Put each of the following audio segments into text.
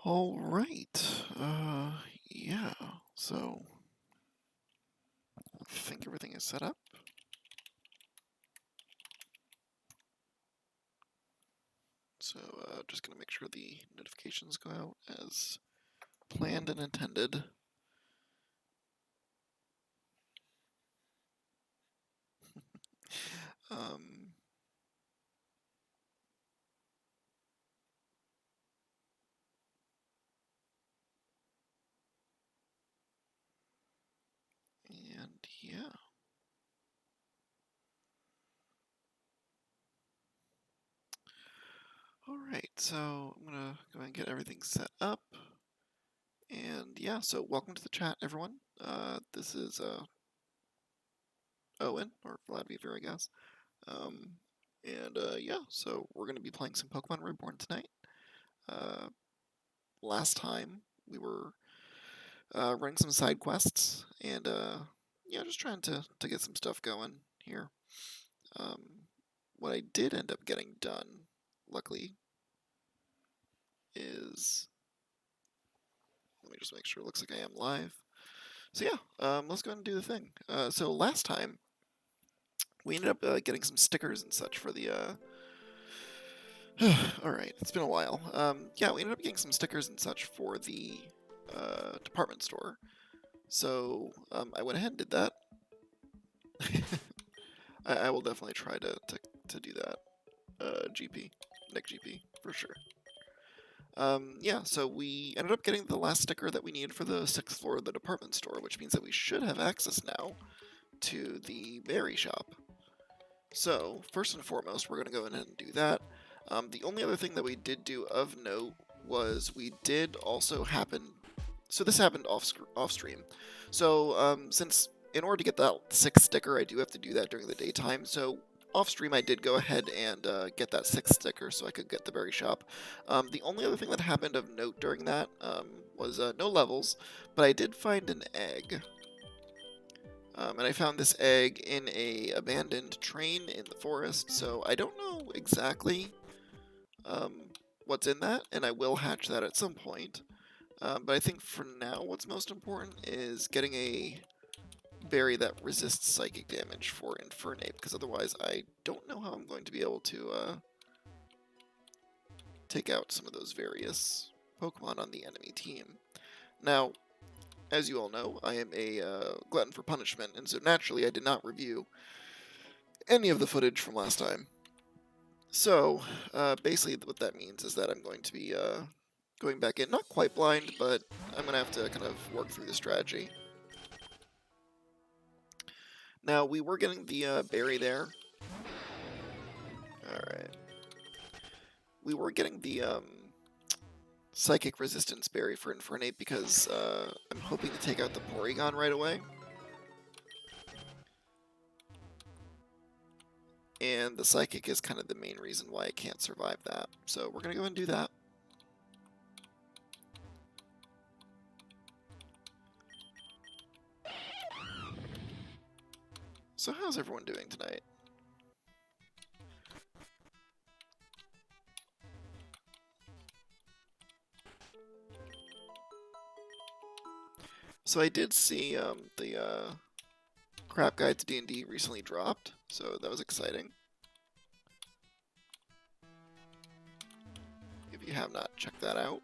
All right. Yeah. So I think everything is set up. So just gonna make sure the notifications go out as planned and intended. Um, and yeah. All right. So I'm gonna go ahead and get everything set up. And yeah. So welcome to the chat, everyone. This is Owen or Vladimir, I guess. Um, and yeah. So we're gonna be playing some Pokemon Reborn tonight. Last time we were running some side quests and yeah, just trying to get some stuff going here. Um, what I did end up getting done, luckily, is let me just make sure it looks like I am live. So yeah, let's go ahead and do the thing. So last time we ended up getting some stickers and such for the. All right, it's been a while. Yeah, we ended up getting some stickers and such for the department store. So I went ahead and did that. I will definitely try to do that. GP, Nick GP, for sure. Yeah, so we ended up getting the last sticker that we needed for the 6th floor of the department store, which means that we should have access now to the berry shop. So, first and foremost, we're going to go ahead and do that. The only other thing that we did do of note was we did also happen... So this happened off stream. So, since in order to get that 6th sticker, I do have to do that during the daytime. So off stream, I did go ahead and get that 6th sticker so I could get the berry shop. The only other thing that happened of note during that was no levels, but I did find an egg. And I found this egg in a abandoned train in the forest, so I don't know exactly what's in that, and I will hatch that at some point. But I think for now, what's most important is getting a berry that resists psychic damage for Infernape, because otherwise I don't know how I'm going to be able to take out some of those various Pokemon on the enemy team. Now, as you all know, I am a glutton for punishment, and so naturally I did not review any of the footage from last time. So, basically what that means is that I'm going to be going back in, not quite blind, but I'm going to have to kind of work through the strategy. Now, we were getting the berry there. Alright. We were getting the psychic resistance berry for Infernape because I'm hoping to take out the Porygon right away. And the psychic is kind of the main reason why I can't survive that. So we're going to go ahead and do that. So how's everyone doing tonight? So I did see the Crap Guide to D&D recently dropped, so that was exciting. If you have not checked that out,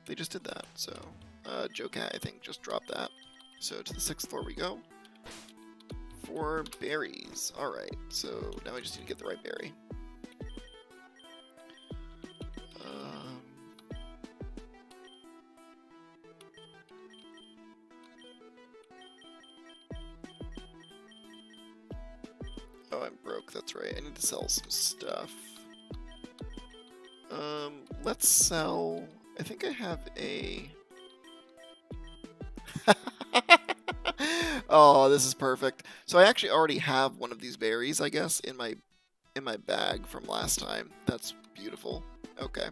they just did that. So Joe Cat, I think, just dropped that. So to the 6th floor we go. For berries. Alright, so now I just need to get the right berry. Oh, I'm broke, that's right. I need to sell some stuff. Let's sell... I think I have a... Oh, this is perfect. So I actually already have one of these berries, I guess, in my bag from last time. That's beautiful. Okay.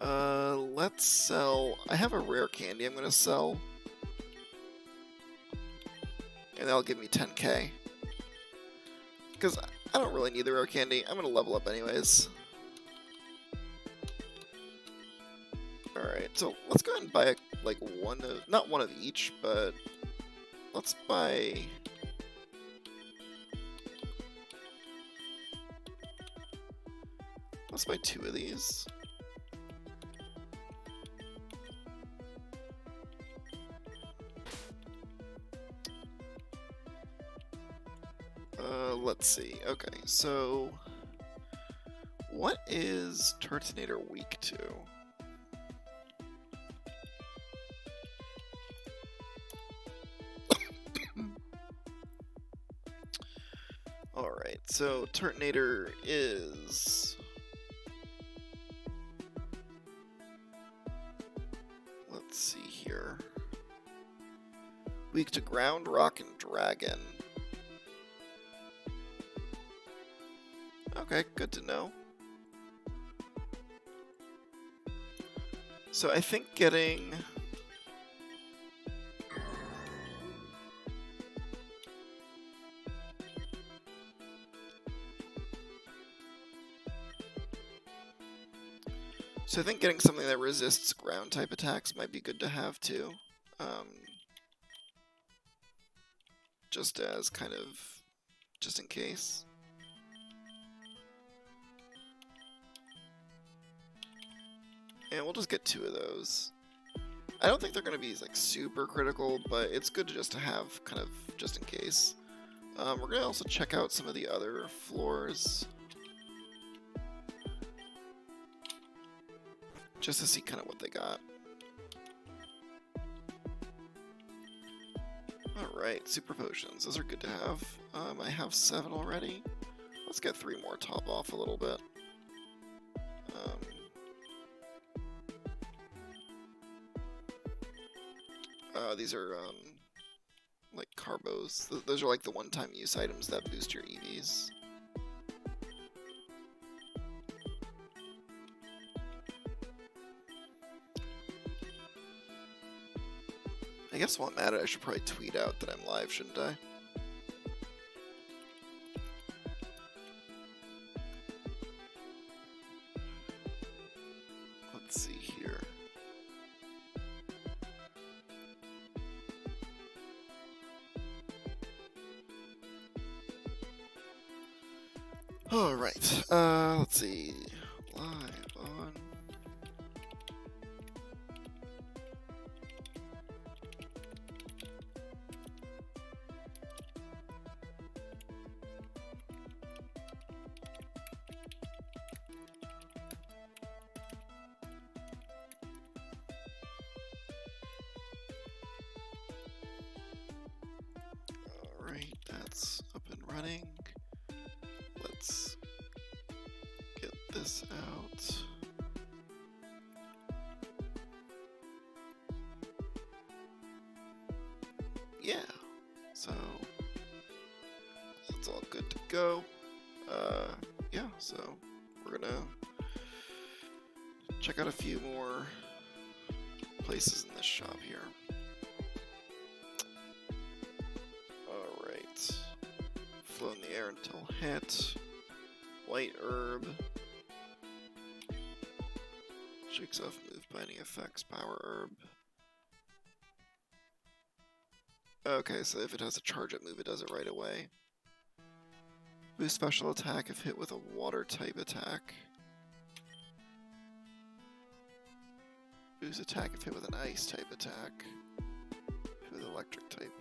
Let's sell... I have a rare candy I'm gonna sell. And that'll give me 10k. Because I don't really need the rare candy. I'm gonna level up anyways. Alright, so let's go ahead and buy like one of, not one of each, but let's buy... Let's buy 2 of these. Let's see. Okay, so what is Turtonator weak to? Alright, so Turtonator is... Let's see here. Weak to ground, rock, and dragon. Okay, good to know. So I think getting... So I think getting something that resists ground type attacks might be good to have too. Just as kind of, just in case. And we'll just get 2 of those. I don't think they're going to be like super critical, but it's good just to have kind of just in case. We're going to also check out some of the other floors. Just to see kind of what they got. Alright, super potions. Those are good to have. I have 7 already. Let's get 3 more, top off a little bit. These are like carbos. Those are like the one-time use items that boost your EVs. I guess while I'm at it, I should probably tweet out that I'm live, shouldn't I? Let's see here. Alright, let's see. Live on... Alright, that's up and running. Let's get this out. Yeah, so that's all good to go. Yeah, so we're gonna check out a few more places in this shop here. Alright. Flow in the air until hit. White herb. Shakes off move by any effects. Power herb. Okay, so if it has a charge up move, it does it right away. Boost special attack if hit with a water type attack. Boost attack if hit with an ice type attack. Hit with electric type.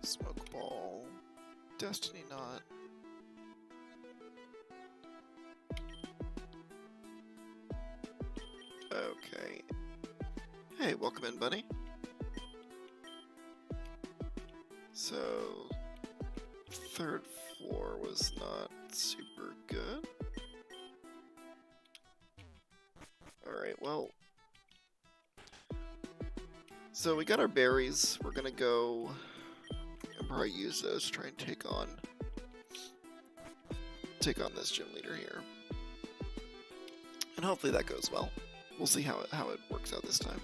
Smoke ball. Destiny knot. Okay. Hey, welcome in, buddy. So, 3rd floor was not super good. Alright, well. So we got our berries. We're gonna go and probably use those to try and take on this gym leader here. And hopefully that goes well. We'll see how it works out this time.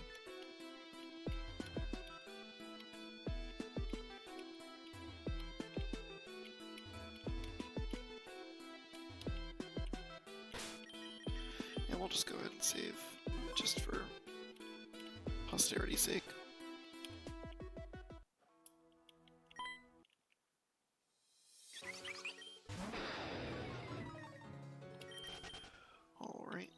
And we'll just go ahead and save, just for posterity's sake. Alright.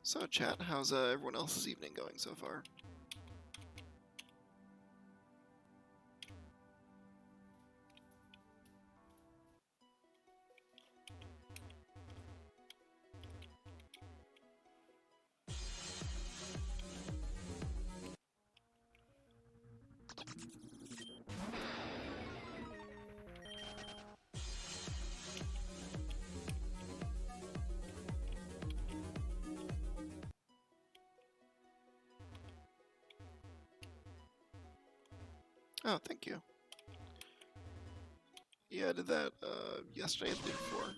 So chat, how's everyone else's evening going so far? Oh, thank you. Yeah, I did that yesterday and the day before.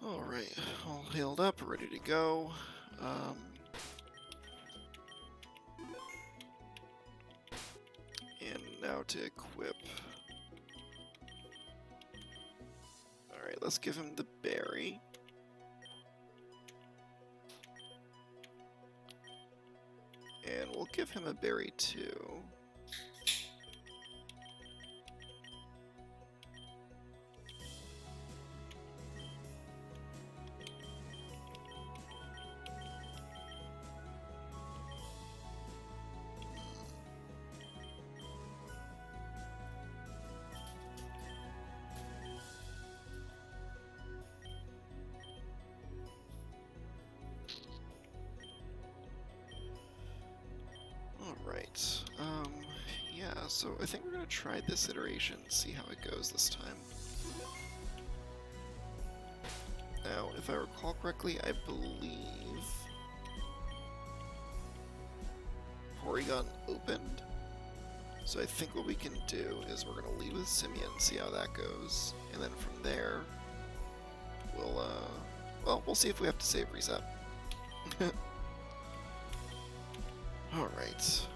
Alright, all healed up, ready to go. And now to equip. Alright, let's give him the berry. And we'll give him a berry too. Alright, yeah, so I think we're gonna try this iteration, see how it goes this time. Now, if I recall correctly, I believe Porygon opened. So I think what we can do is we're gonna lead with Simeon, see how that goes, and then from there, we'll, well, we'll see if we have to save reset. Alright.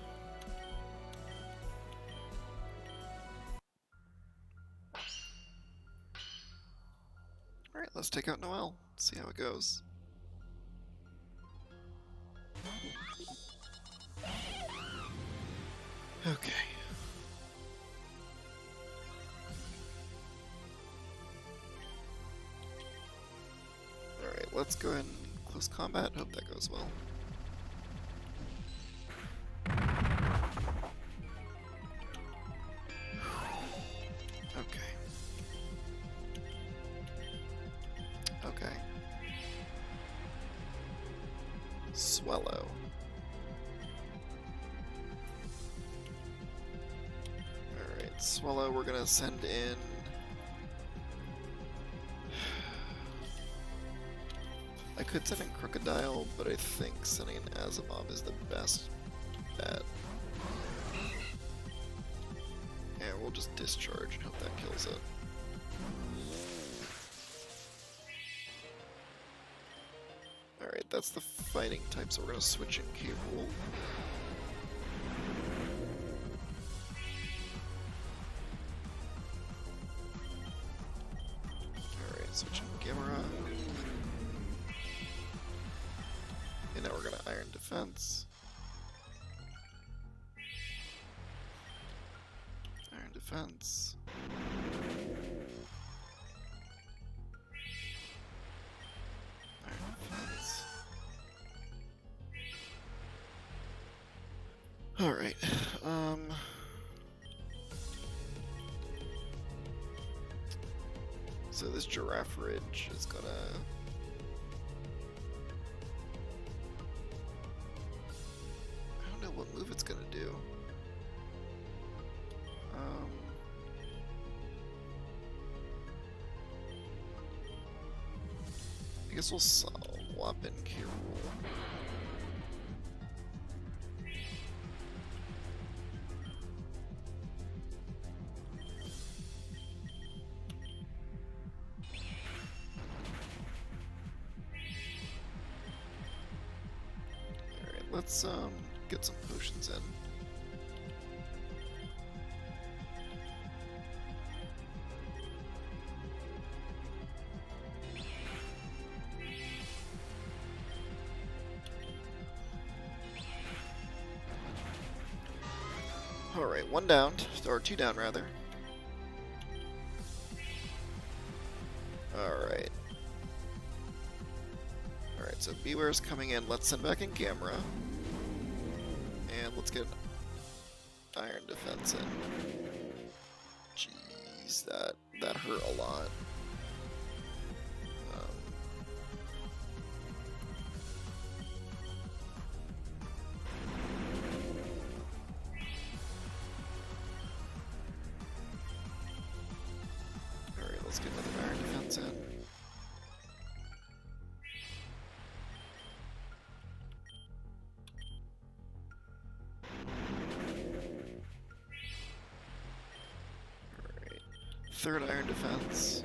Alright, let's take out Noel, see how it goes. Okay. Alright, let's go ahead and close combat, hope that goes well. Okay. Swallow. Alright, Swallow, we're gonna send in... I could send in Crocodile, but I think sending in Asimov is the best bet. And we'll just discharge and hope that kills it. Alright, that's the fighting type, so we're gonna switch in K-Rool. Alright, switch in Gamera. And now we're gonna Iron Defense. Iron Defense. Iron Defense. Alright, so this Giraffe Ridge is gonna... I don't know what move it's gonna do. I guess we'll swap in K. Rool. Alright, let's get some potions in. Alright, one down, or two down rather. Alright. Alright, so Beware's coming in. Let's send back in Gamera. And let's get Iron Defense in. Jeez, that hurt a lot. Alright, let's get another Iron Defense in. Third Iron Defense.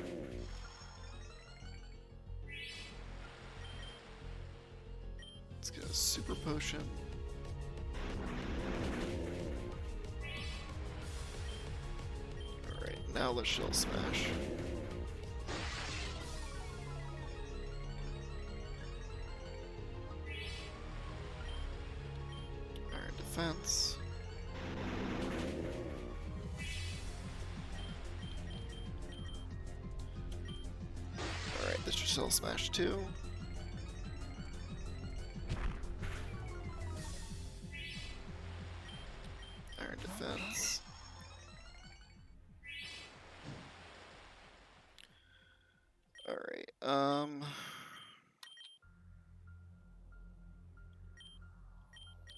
Let's get a Super Potion. Alright, now let's Shell Smash. Iron Defense. This should Shell Smash too. Iron Defense. Alright,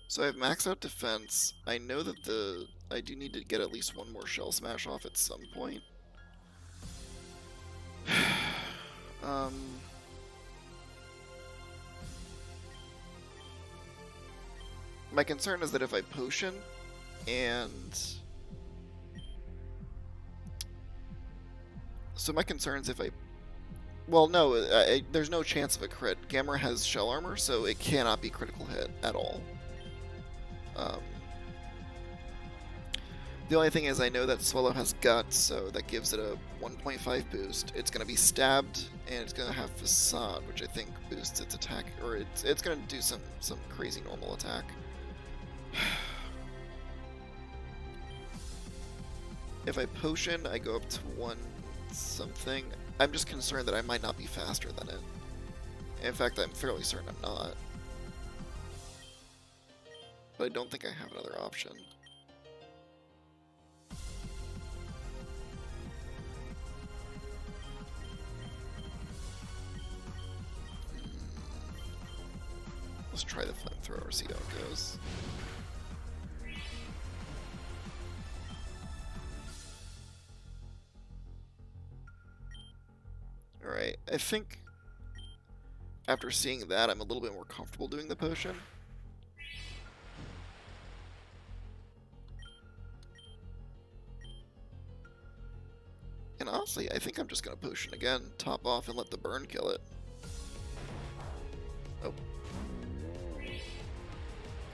so I have maxed out defense. I know that I do need to get at least one more Shell Smash off at some point. My concern is that if I potion and... So my concern is if I... Well, no, there's no chance of a crit. Gamera has shell armor, so it cannot be critical hit at all. The only thing is I know that Swallow has Guts, so that gives it a 1.5 boost. It's going to be stabbed, and it's going to have Facade, which I think boosts its attack, or it's going to do some crazy normal attack. If I potion, I go up to 1 something. I'm just concerned that I might not be faster than it. In fact, I'm fairly certain I'm not. But I don't think I have another option. Let's try the flamethrower, see how it goes. Alright, I think after seeing that, I'm a little bit more comfortable doing the potion. And honestly, I think I'm just going to potion again, top off, and let the burn kill it. Oh.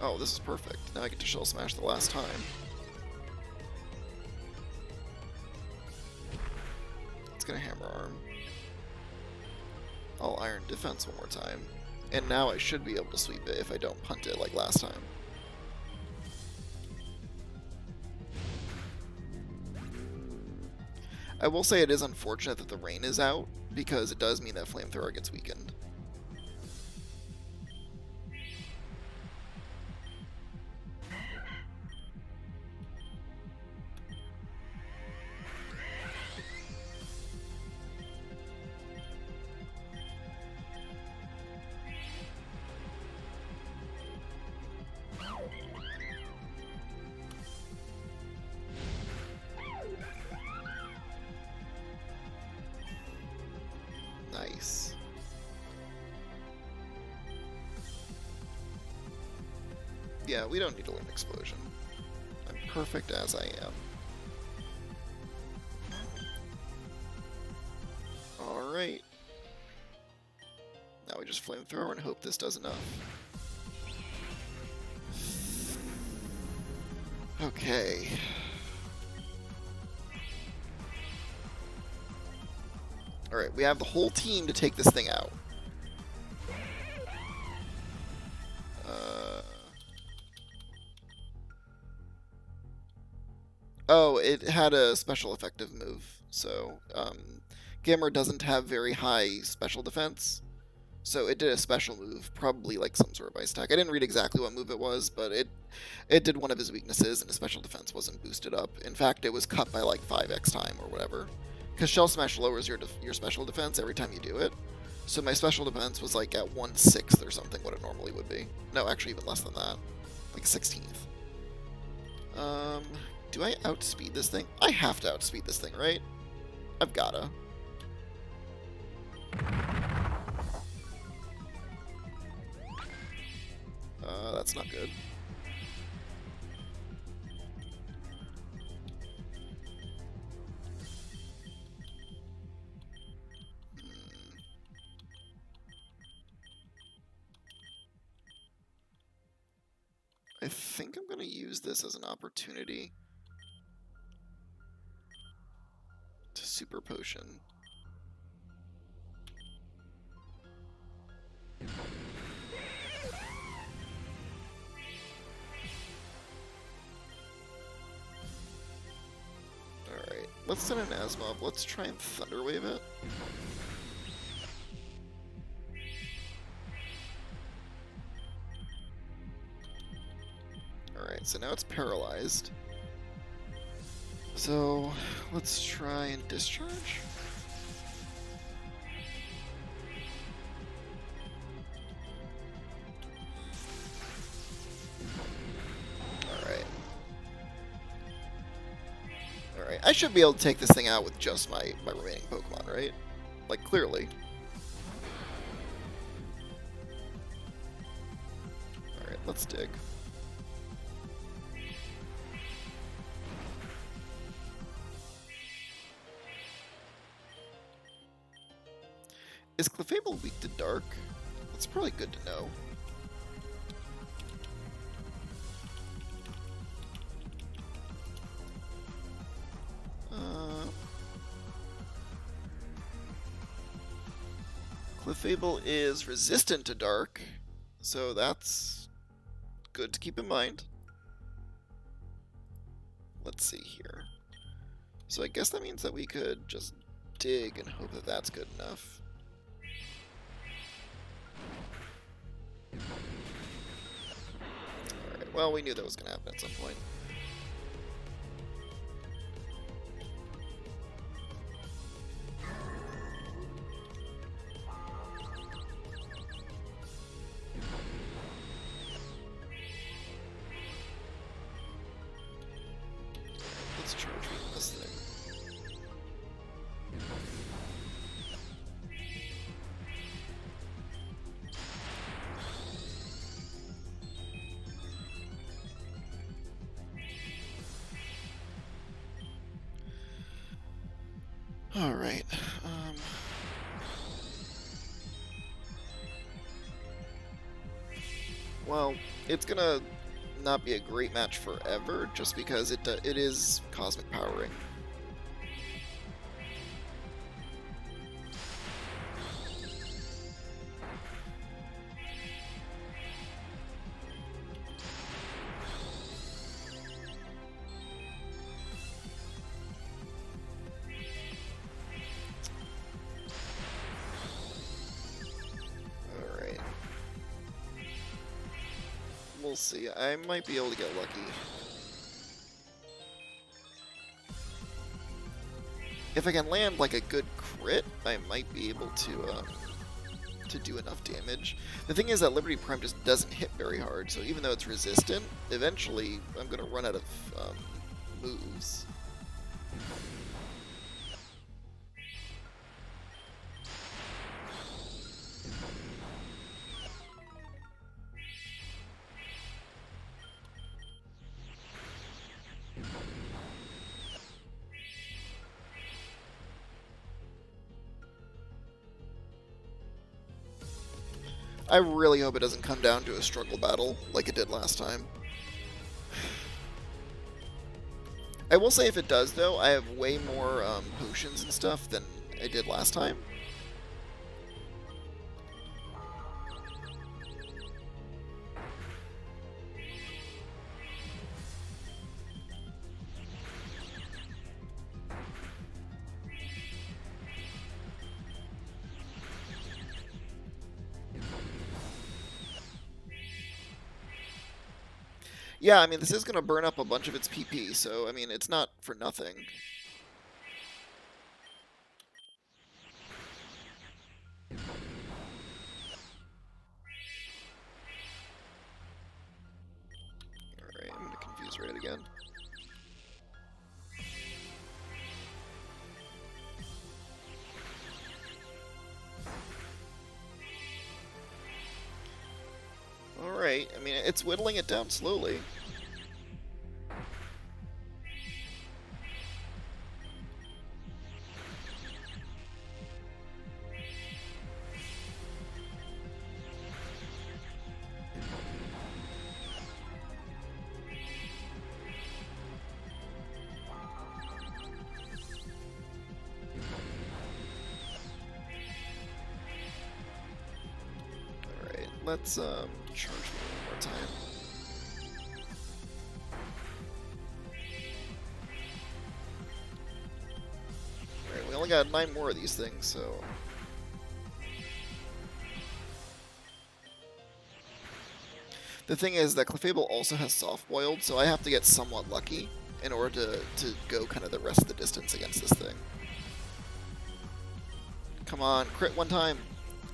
Oh, this is perfect. Now I get to Shell Smash the last time. It's going to Hammer Arm. I'll Iron Defense one more time. And now I should be able to sweep it if I don't punt it like last time. I will say it is unfortunate that the rain is out, because it does mean that Flamethrower gets weakened. Yeah, we don't need to learn Explosion. I'm perfect as I am. Alright. Now we just Flamethrower and hope this does enough. Okay. Alright, we have the whole team to take this thing out. Oh, it had a special effective move. So, Gamma doesn't have very high special defense. So it did a special move, probably like some sort of ice attack. I didn't read exactly what move it was, but it did one of his weaknesses, and his special defense wasn't boosted up. In fact, it was cut by like 5x time or whatever. Because Shell Smash lowers your special defense every time you do it. So my special defense was like at 1/6 or something, what it normally would be. No, actually even less than that. Like 16th. Do I outspeed this thing? I have to outspeed this thing, right? I've gotta. That's not good. I think I'm going to use this as an opportunity to Super Potion. Alright, let's send an Asmob. Let's try and Thunder Wave it. Alright, so now it's paralyzed. So, let's try and discharge. Alright. Alright, I should be able to take this thing out with just my remaining Pokemon, right? Like, clearly. Alright, let's dig. Is Clefable weak to Dark? That's probably good to know. Clefable is resistant to Dark, so that's good to keep in mind. Let's see here. So I guess that means that we could just dig and hope that that's good enough. Alright, well, we knew that was going to happen at some point. Let's charge with this thing. Alright, well, it's gonna not be a great match forever, just because it is Cosmic Powering. We'll see. I might be able to get lucky. If I can land like a good crit, I might be able to do enough damage. The thing is that Liberty Prime just doesn't hit very hard, so even though it's resistant, eventually I'm going to run out of moves. I really hope it doesn't come down to a struggle battle like it did last time. I will say if it does, though, I have way more potions and stuff than I did last time. Yeah, I mean, this is going to burn up a bunch of its PP, so, I mean, it's not for nothing. Alright, I'm going to confuse Red again. Alright, I mean, it's whittling it down slowly. Alright, let's charge one more time. Alright, we only got 9 more of these things, so... The thing is that Clefable also has soft-boiled, so I have to get somewhat lucky in order to go kind of the rest of the distance against this thing. Come on, crit one time!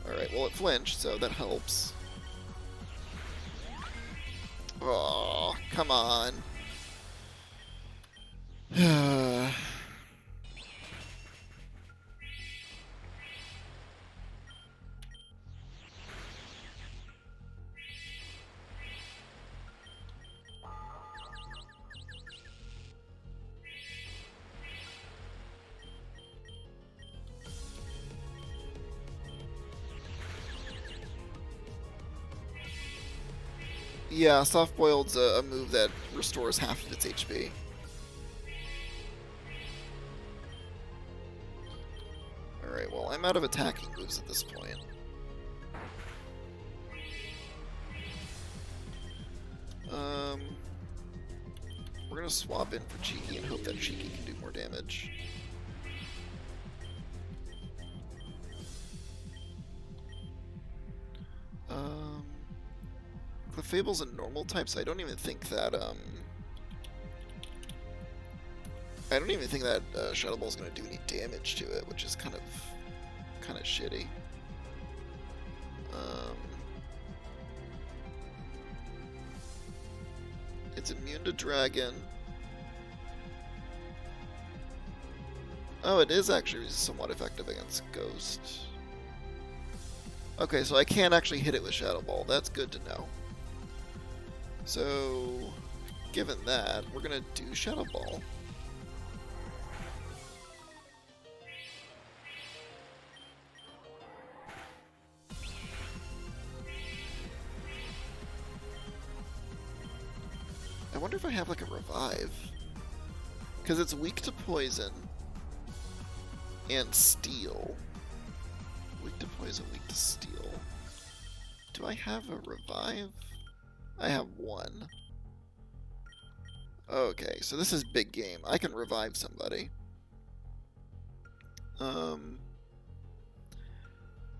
Alright, well it flinched, so that helps. Oh, come on. Yeah, soft-boiled's a move that restores half of its HP. Alright, well, I'm out of attacking moves at this point. We're gonna swap in for Cheeky and hope that Cheeky can do more damage. Clefable's a normal type, so I don't even think that, Shadow Ball's gonna do any damage to it, which is kind of shitty. It's immune to Dragon. Oh, it is actually somewhat effective against Ghost. Okay, so I can actually hit it with Shadow Ball. That's good to know. So, given that, we're gonna do Shadow Ball. I wonder if I have like a revive. Because it's weak to poison and steel. Weak to poison, weak to steel. Do I have a revive? I have one. Okay, so this is big game. I can revive somebody.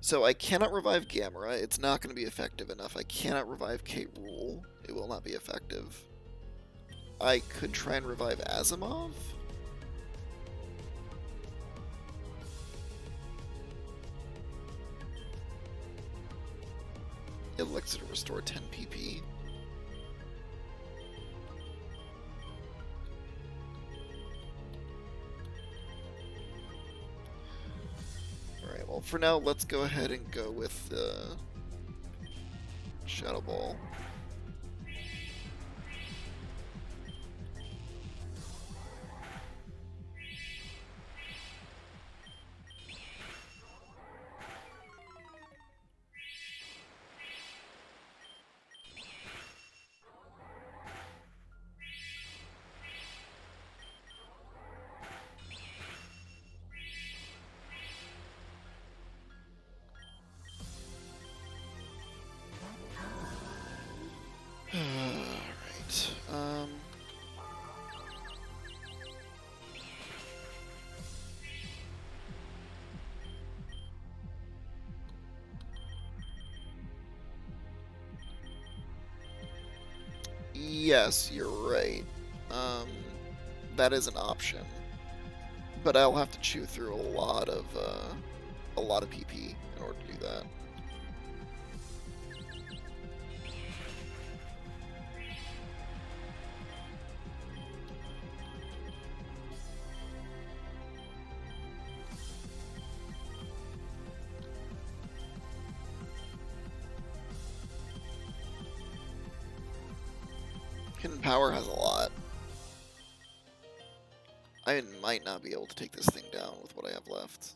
So I cannot revive Gamera. It's not going to be effective enough. I cannot revive K. Rool. It will not be effective. I could try and revive Asimov. Elixir to restore 10 PP. Alright, well for now let's go ahead and go with Shadow Ball. Yes, you're right. That is an option, but I'll have to chew through a lot of PP in order to do that. Hidden Power has a lot. I might not be able to take this thing down with what I have left.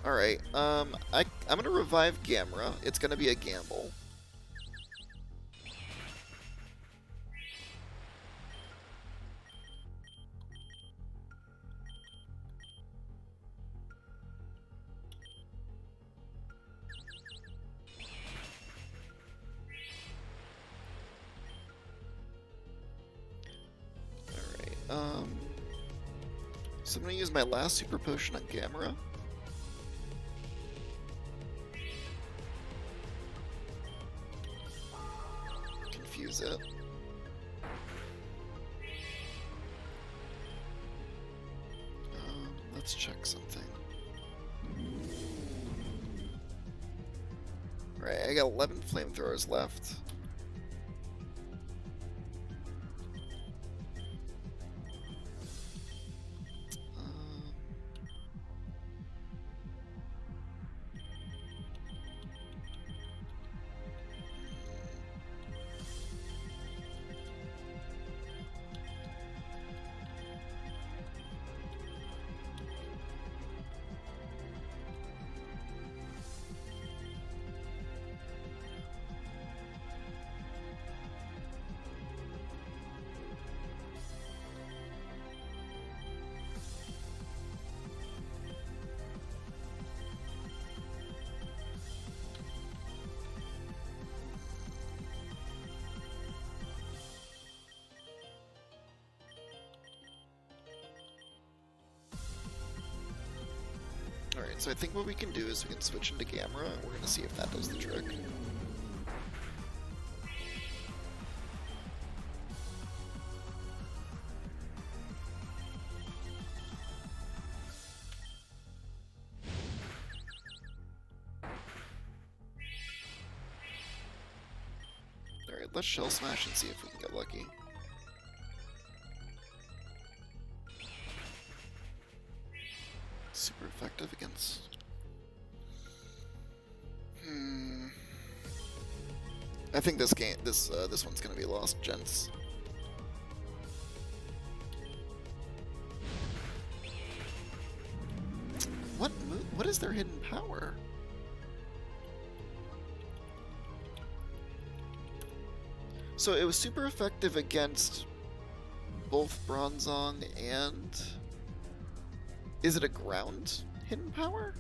Alright, I'm gonna revive Gamera. It's gonna be a gamble. Alright, so I'm gonna use my last Super Potion on Gamera. Confuse it. Let's check something. Alright, I got 11 flamethrowers left. Alright, so I think what we can do is we can switch into Gamera, and we're going to see if that does the trick. Alright, let's Shell Smash and see if we can get lucky. Super effective against... I think this one's gonna be lost, gents. What is their hidden power? So it was super effective against both Bronzong and... Is it a ground hidden power?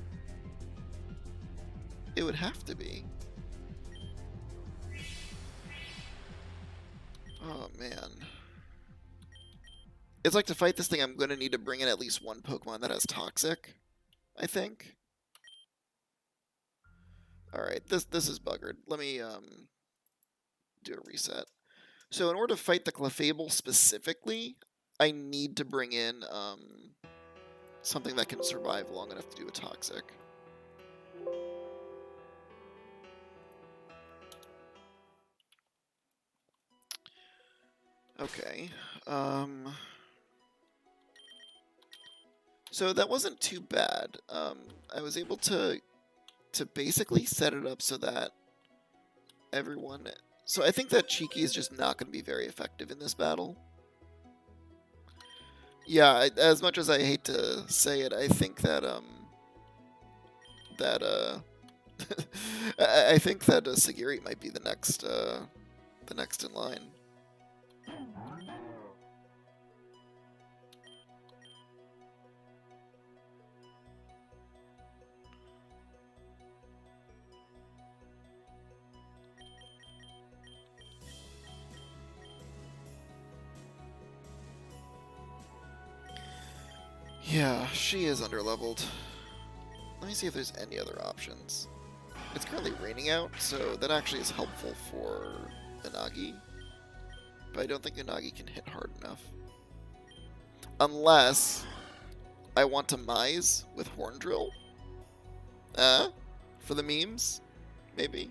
It would have to be. Oh, man. It's like to fight this thing, I'm going to need to bring in at least one Pokemon that has Toxic, I think. Alright, this is buggered. Let me do a reset. So in order to fight the Clefable specifically, I need to bring in something that can survive long enough to do a Toxic. Okay. So that wasn't too bad. I was able to basically set it up so that everyone... So I think that Cheeky is just not going to be very effective in this battle. Yeah, as much as I hate to say it, I think that I think that Sagiri might be the next in line. Yeah, she is underleveled. Let me see if there's any other options. It's currently raining out, so that actually is helpful for Unagi. But I don't think Unagi can hit hard enough. Unless I want to Mise with Horn Drill. For the memes? Maybe.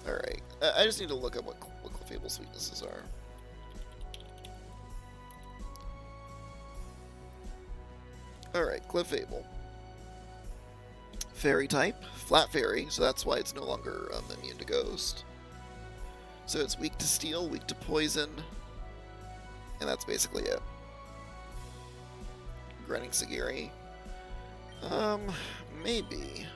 Alright. I just need to look up what Clefable's weaknesses are. Alright, Clefable. Fairy type, flat fairy, so that's why it's no longer immune to ghost. So it's weak to steel, weak to poison, and that's basically it. Grunting Sagiri. Maybe.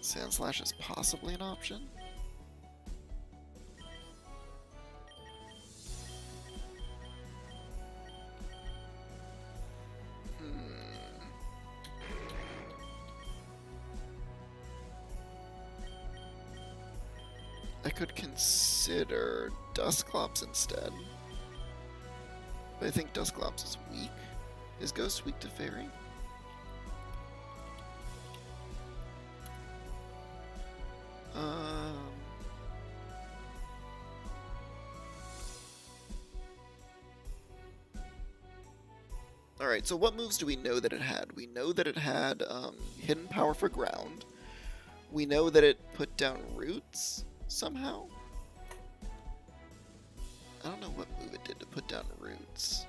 Sandslash is possibly an option. I could consider Dusclops instead. But I think Dusclops is weak. Is Ghost weak to Fairy? Alright, so what moves do we know that it had? We know that it had Hidden Power for Ground. We know that it put down Roots somehow. I don't know what move it did to put down Roots.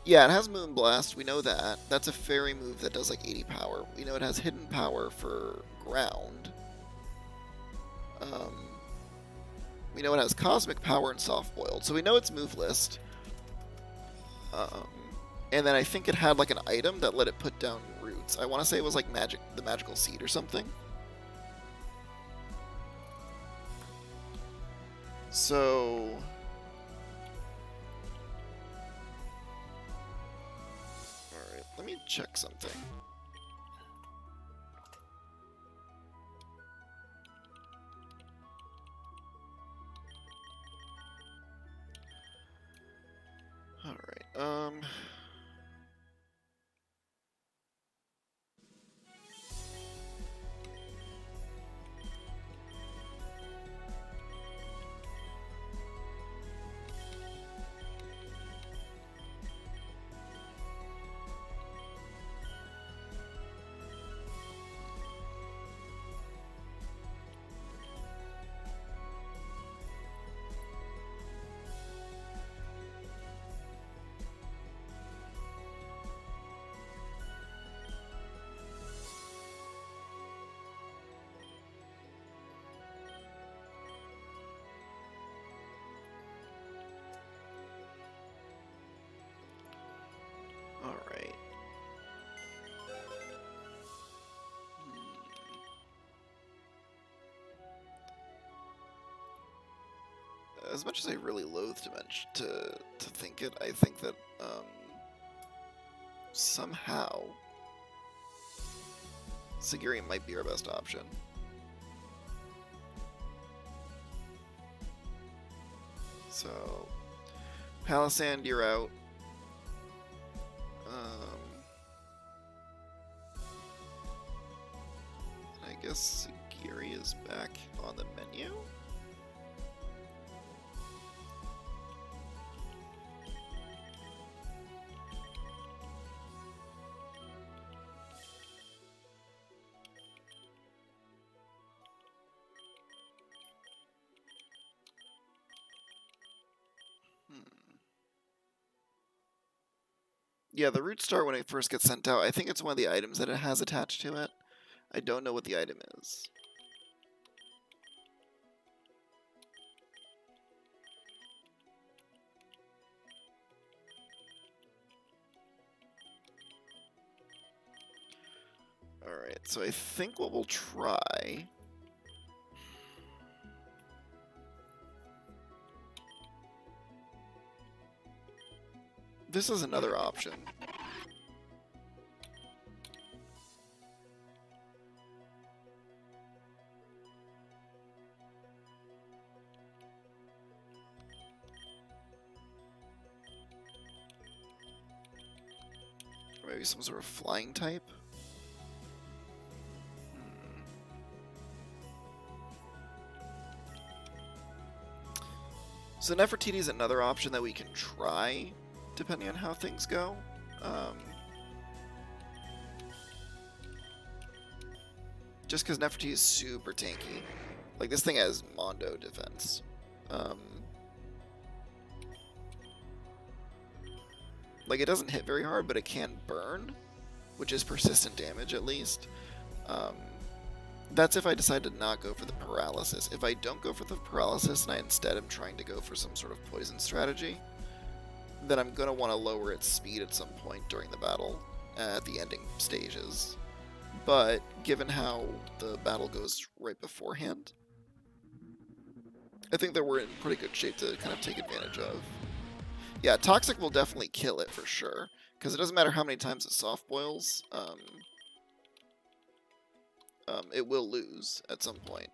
Yeah, it has Moonblast, we know that. That's a fairy move that does like 80 power. We know it has Hidden Power for Ground. We know it has Cosmic Power and Soft Boiled, so we know its move list. And then I think it had like an item that let it put down Roots. I want to say it was like the Magical Seed or something. So... Alright, let me check something. Alright, Alright. As much as I really loathe to think it, I think that somehow Sagiri might be our best option. So, Palisand, you're out. I guess Sagiri is back on the menu. Yeah, the root star when it first gets sent out, I think it's one of the items that it has attached to it. I don't know what the item is. Alright, so I think what we'll try... This is another option. Maybe some sort of flying type? So Nefertiti is another option that we can try, depending on how things go. Just because Nefertiti is super tanky. Like, this thing has Mondo defense. Like, it doesn't hit very hard, but it can burn, which is persistent damage, at least. That's if I decide to not go for the paralysis. If I don't go for the paralysis and I instead am trying to go for some sort of poison strategy, then I'm going to want to lower its speed at some point during the battle at the ending stages. But given how the battle goes right beforehand, I think that we're in pretty good shape to kind of take advantage of. Yeah, Toxic will definitely kill it for sure, because it doesn't matter how many times it soft boils, it will lose at some point.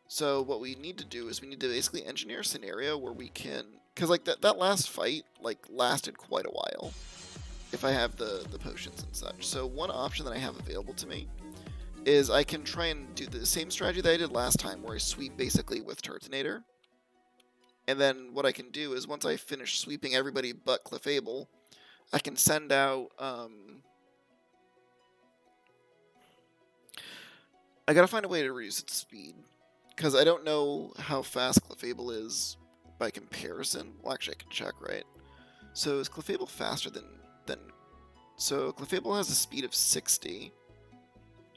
So what we need to do is we need to basically engineer a scenario where we can, because like that last fight like lasted quite a while, if I have the potions and such. So one option that I have available to me is I can try and do the same strategy that I did last time, where I sweep basically with Turtonator. And then what I can do is once I finish sweeping everybody but Clefable, I can send out... I gotta find a way to reduce its speed, because I don't know how fast Clefable is by comparison. Well, actually, I can check, right? So is Clefable faster than... So Clefable has a speed of 60,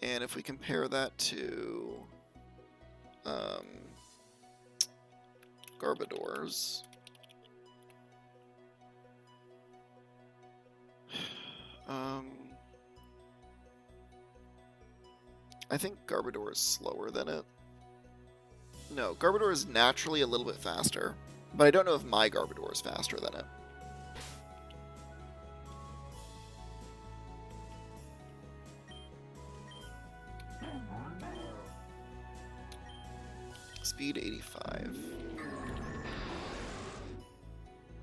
and if we compare that to... Garbodor's... I think Garbodor is slower than it. No, Garbodor is naturally a little bit faster, but I don't know if my Garbodor is faster than it. Speed 85.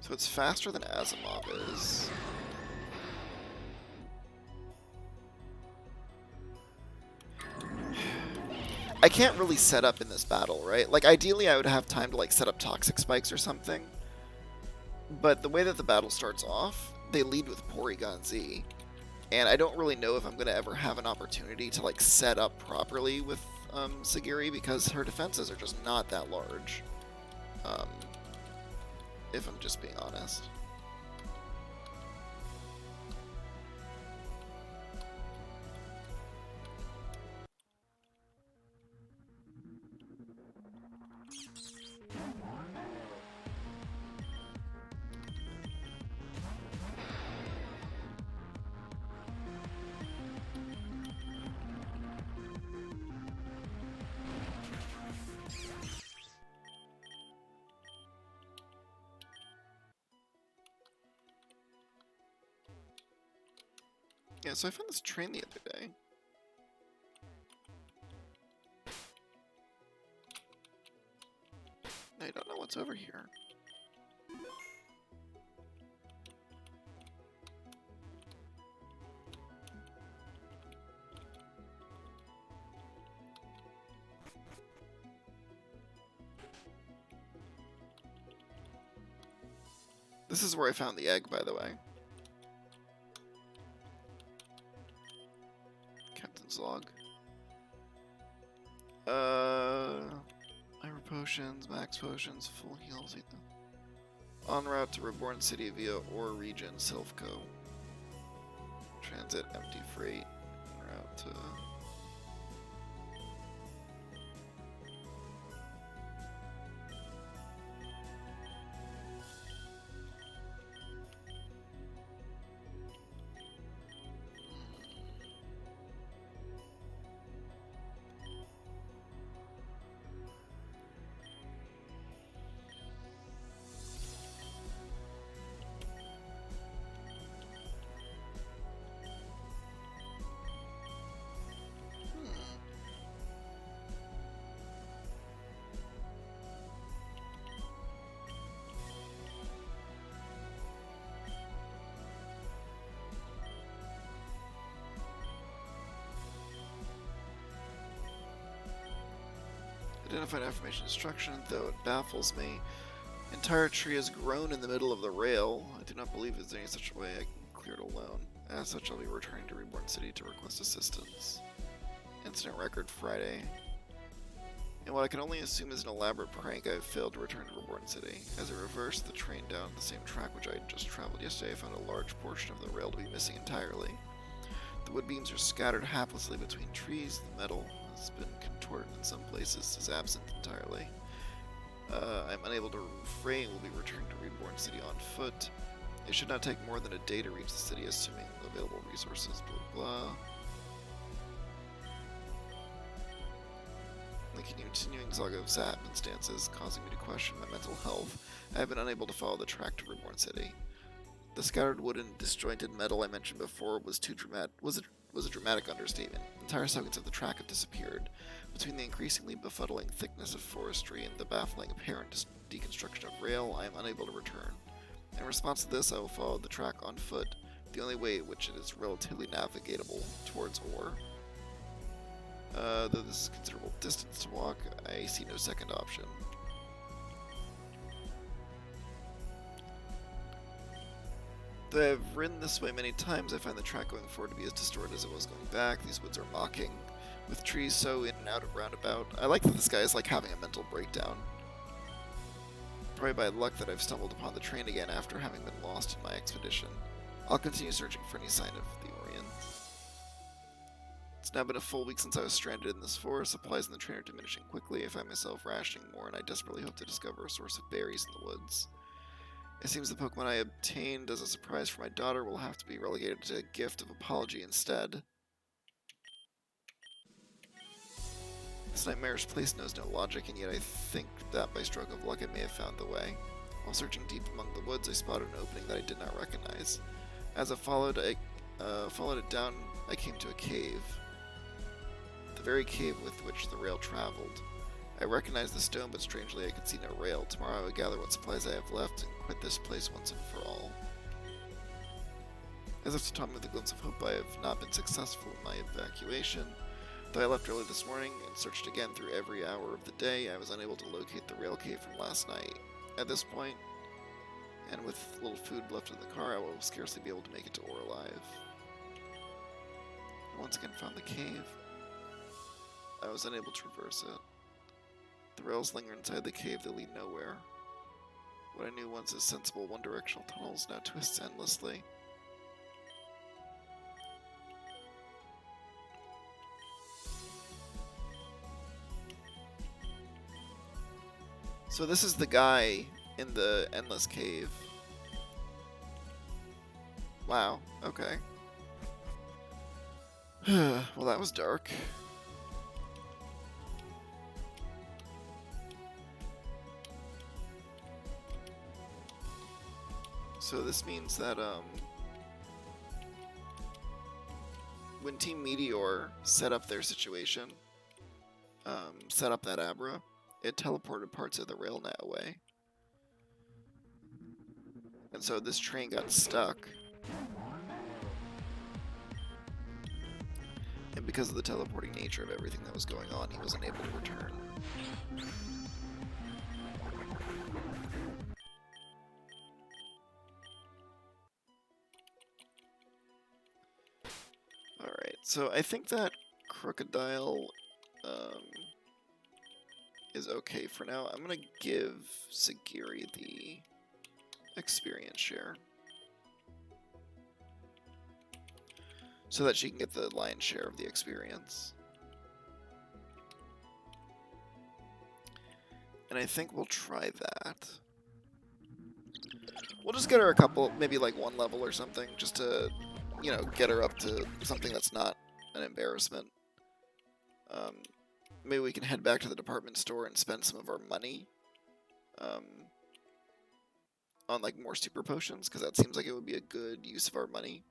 So it's faster than Azumab is. I can't really set up in this battle, right? Like, ideally I would have time to like set up Toxic Spikes or something. But the way that the battle starts off, they lead with Porygon Z. And I don't really know if I'm going to ever have an opportunity to like set up properly with Sagiri, because her defenses are just not that large. If I'm just being honest. Yeah, so I found this train the other day. I don't know what's over here. This is where I found the egg, by the way. Captain's log. Hyper potions, max potions, full heals. En route to Reborn City via Ore Region, Silphco. Transit empty freight. En route to... Identified affirmation instruction, though it baffles me. Entire tree has grown in the middle of the rail. I do not believe there's any such way I can clear it alone. As such, I'll be returning to Reborn City to request assistance. Incident record Friday. In what I can only assume is an elaborate prank, I have failed to return to Reborn City. As I reversed the train down the same track which I had just traveled yesterday, I found a large portion of the rail to be missing entirely. The wood beams are scattered haplessly between trees. The metal has been contorted in some places, is absent entirely. I'm unable to refrain, will be returning to Reborn City on foot. It should not take more than a day to reach the city, assuming available resources, blah blah. The continuing saga of circumstances causing me to question my mental health. I have been unable to follow the track to Reborn City. The scattered wood and disjointed metal I mentioned before was a dramatic understatement. Entire segments of the track have disappeared. Between the increasingly befuddling thickness of forestry and the baffling apparent deconstruction of rail, I am unable to return. In response to this, I will follow the track on foot, the only way which it is relatively navigable towards ore. Though this is a considerable distance to walk, I see no second option. Though I have ridden this way many times, I find the track going forward to be as distorted as it was going back. These woods are mocking, with trees so in and out of roundabout. I like that this guy is like having a mental breakdown. Probably by luck that I've stumbled upon the train again after having been lost in my expedition. I'll continue searching for any sign of the Orient. It's now been a full week since I was stranded in this forest. Supplies in the train are diminishing quickly. I find myself rationing more, and I desperately hope to discover a source of berries in the woods. It seems the Pokemon I obtained as a surprise for my daughter will have to be relegated to a gift of apology instead. This nightmarish place knows no logic, and yet I think that by stroke of luck I may have found the way. While searching deep among the woods, I spotted an opening that I did not recognize. As I followed it down, I came to a cave. The very cave with which the rail traveled. I recognized the stone, but strangely I could see no rail. Tomorrow I will gather what supplies I have left and quit this place once and for all. As if to taught me with a glimpse of hope, I have not been successful in my evacuation. Though I left early this morning and searched again through every hour of the day, I was unable to locate the rail cave from last night. At this point, and with little food left in the car, I will scarcely be able to make it to Ore alive. I once again found the cave. I was unable to traverse it. The rails linger inside the cave that lead nowhere. What I knew once as sensible one-directional tunnels now twists endlessly. So this is the guy in the endless cave. Wow, okay. Well, that was dark. So this means that, when Team Meteor set up their situation, set up that Abra, it teleported parts of the rail net away. And so this train got stuck. And because of the teleporting nature of everything that was going on, he was unable to return. Alright, so I think that Crocodile is okay for now. I'm going to give Sagiri the experience share, so that she can get the lion's share of the experience. And I think we'll try that. We'll just get her a couple, maybe like one level or something, just to, you know, get her up to something that's not an embarrassment. Maybe we can head back to the department store and spend some of our money on like more super potions, because that seems like it would be a good use of our money.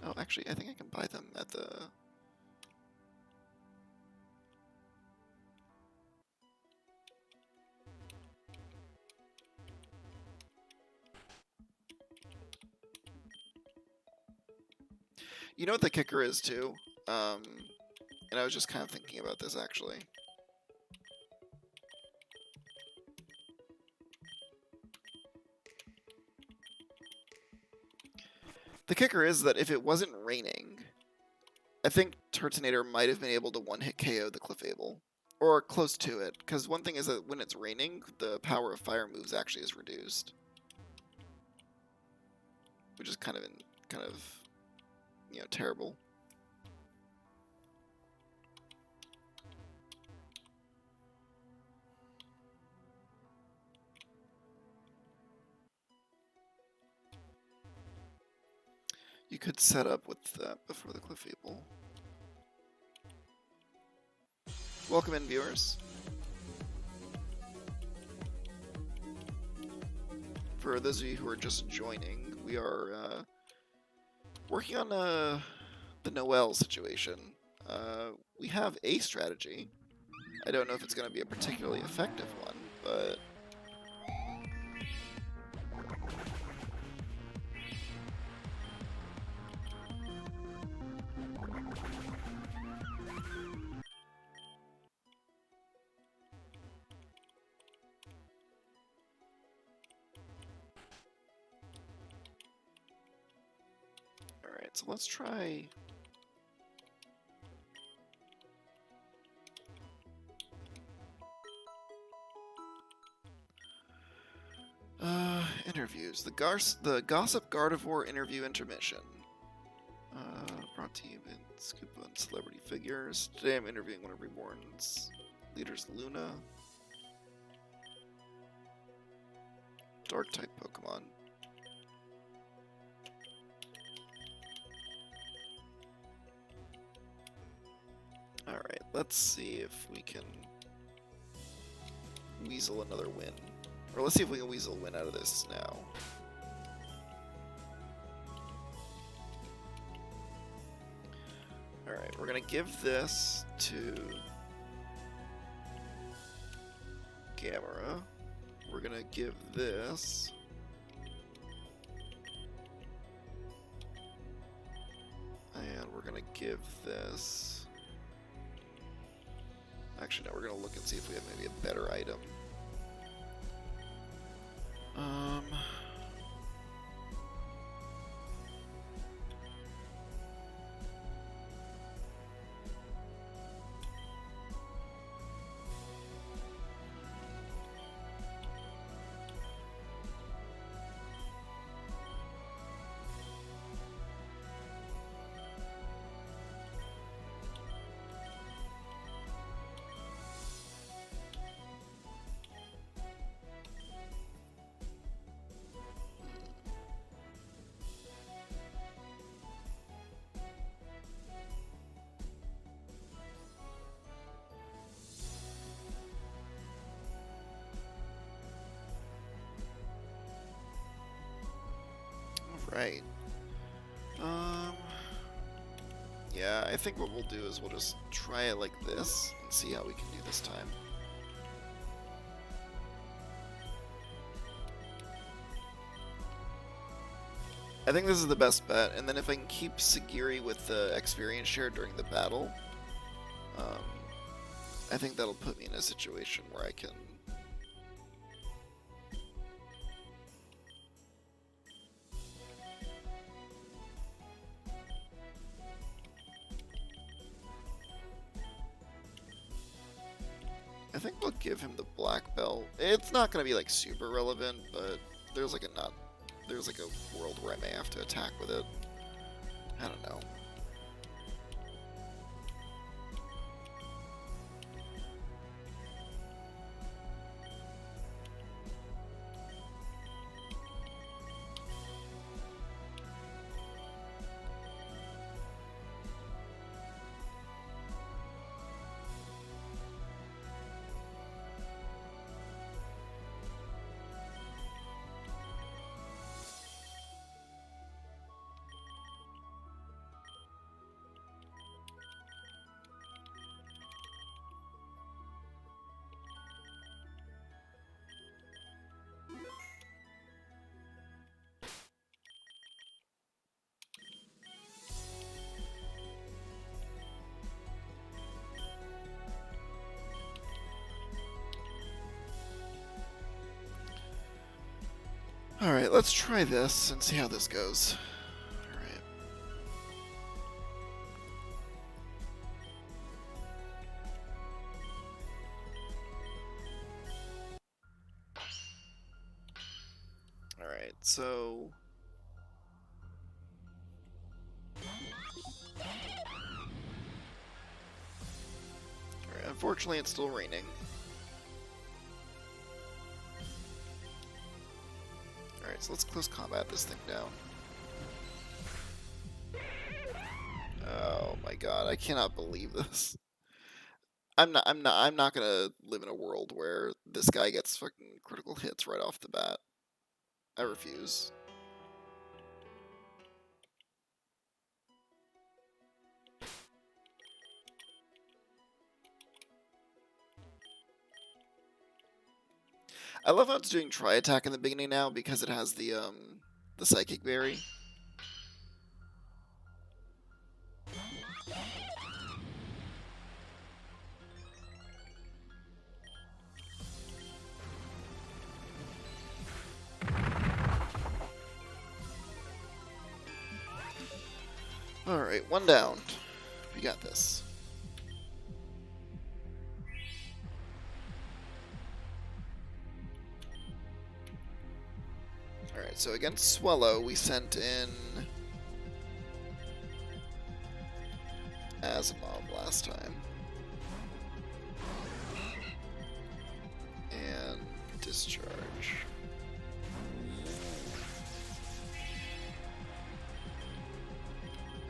Oh, actually, I think I can buy them at the... You know what the kicker is, too? And I was just kind of thinking about this, actually. The kicker is that if it wasn't raining, I think Turtonator might have been able to one-hit KO the Clefable. Or close to it, because one thing is that when it's raining, the power of fire moves actually is reduced. Which is kind of, terrible. You could set up with that before the Clefable. Welcome in, viewers. For those of you who are just joining, we are working on the Noel situation. We have a strategy. I don't know if it's going to be a particularly effective one, but... Alright, so let's try... interviews. The Gossip Gardevoir interview intermission. Brought to you in Scoop on Celebrity Figures. Today I'm interviewing one of Reborn's leaders, Luna. Dark-type Pokemon. Alright, let's see if we can weasel another win. Or let's see if we can weasel a win out of this now. Alright, we're gonna give this to Gamera. We're gonna give this and we're gonna give this. Actually, no, we're gonna look and see if we have maybe a better item. Right. Yeah, I think what we'll do is we'll just try it like this and see how we can do this time. I think this is the best bet, and then if I can keep Sagiri with the experience share during the battle, I think that'll put me in a situation where I can... I think we'll give him the black belt. It's not going to be like super relevant, but there's like a world where I may have to attack with it. I don't know. Alright, let's try this and see how this goes. Alright. Alright, so... Alright, unfortunately it's still raining. Alright, so let's close combat this thing down. Oh my god, I cannot believe this. I'm not gonna live in a world where this guy gets fucking critical hits right off the bat. I refuse. I love how it's doing try attack in the beginning now because it has the psychic berry. Alright, one down. We got this. Alright, so against Swallow, we sent in Asimov last time. And Discharge.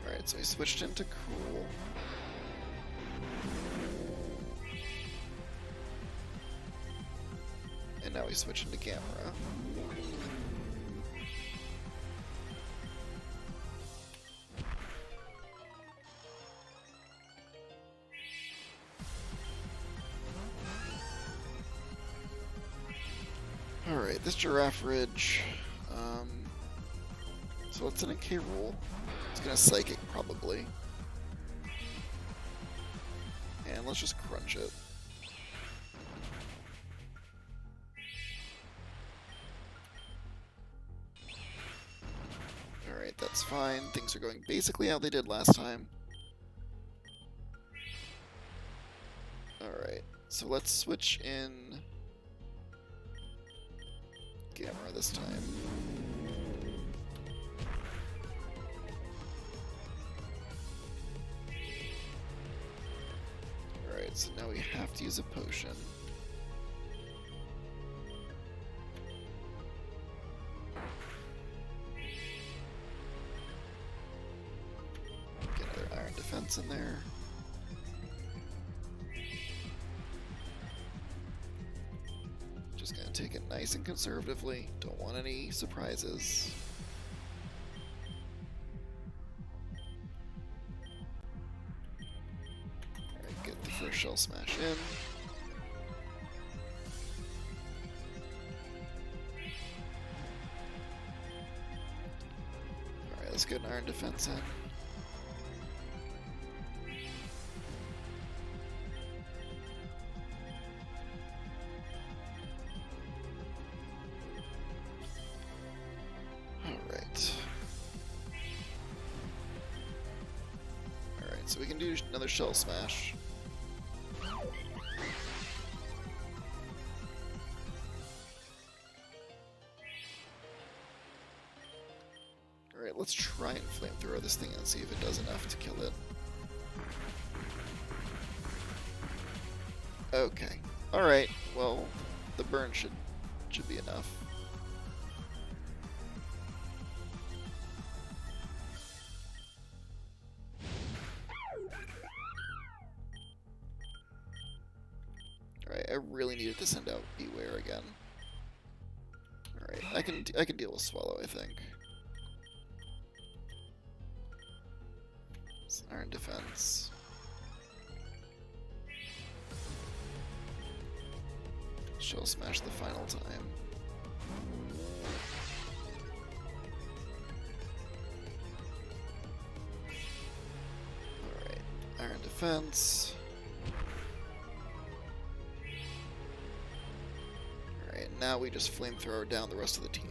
Alright, so we switched into Cruel. And now we switch into Gamera. Alright, this Giraffe Ridge. So it's in a K roll. It's gonna Psychic probably. And let's just crunch it. Alright, that's fine. Things are going basically how they did last time. Alright, so let's switch in Gamera this time. Alright, so now we have to use a potion. Get another Iron Defense in there. Just gonna take it nice and conservatively. Don't want any surprises. Alright, get the first Shell Smash in. Alright, let's get an Iron Defense in. So we can do another Shell Smash. Alright, let's try and Flamethrower this thing and see if it does enough to kill it. Okay. Alright, well, the burn should be enough. Alright, I really needed to send out Beware again. Alright, I can deal with Swallow, I think. It's Iron Defense. Shell Smash the final time. Alright, Iron Defense. Alright, now we just Flamethrower down the rest of the team.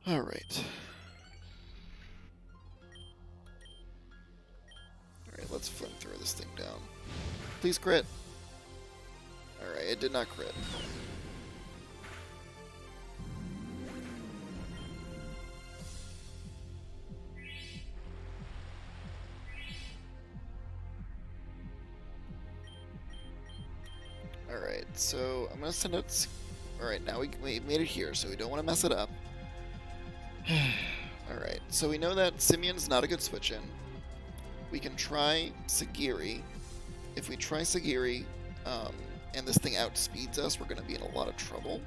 Alright. Alright, let's flamethrower this thing down. Please crit! Alright, it did not crit. Alright, so I'm gonna send out... Alright, now we made it here, so we don't want to mess it up. Alright, so we know that Simeon's not a good switch-in. We can try Sagiri. If we try Sagiri, and this thing outspeeds us, we're going to be in a lot of trouble.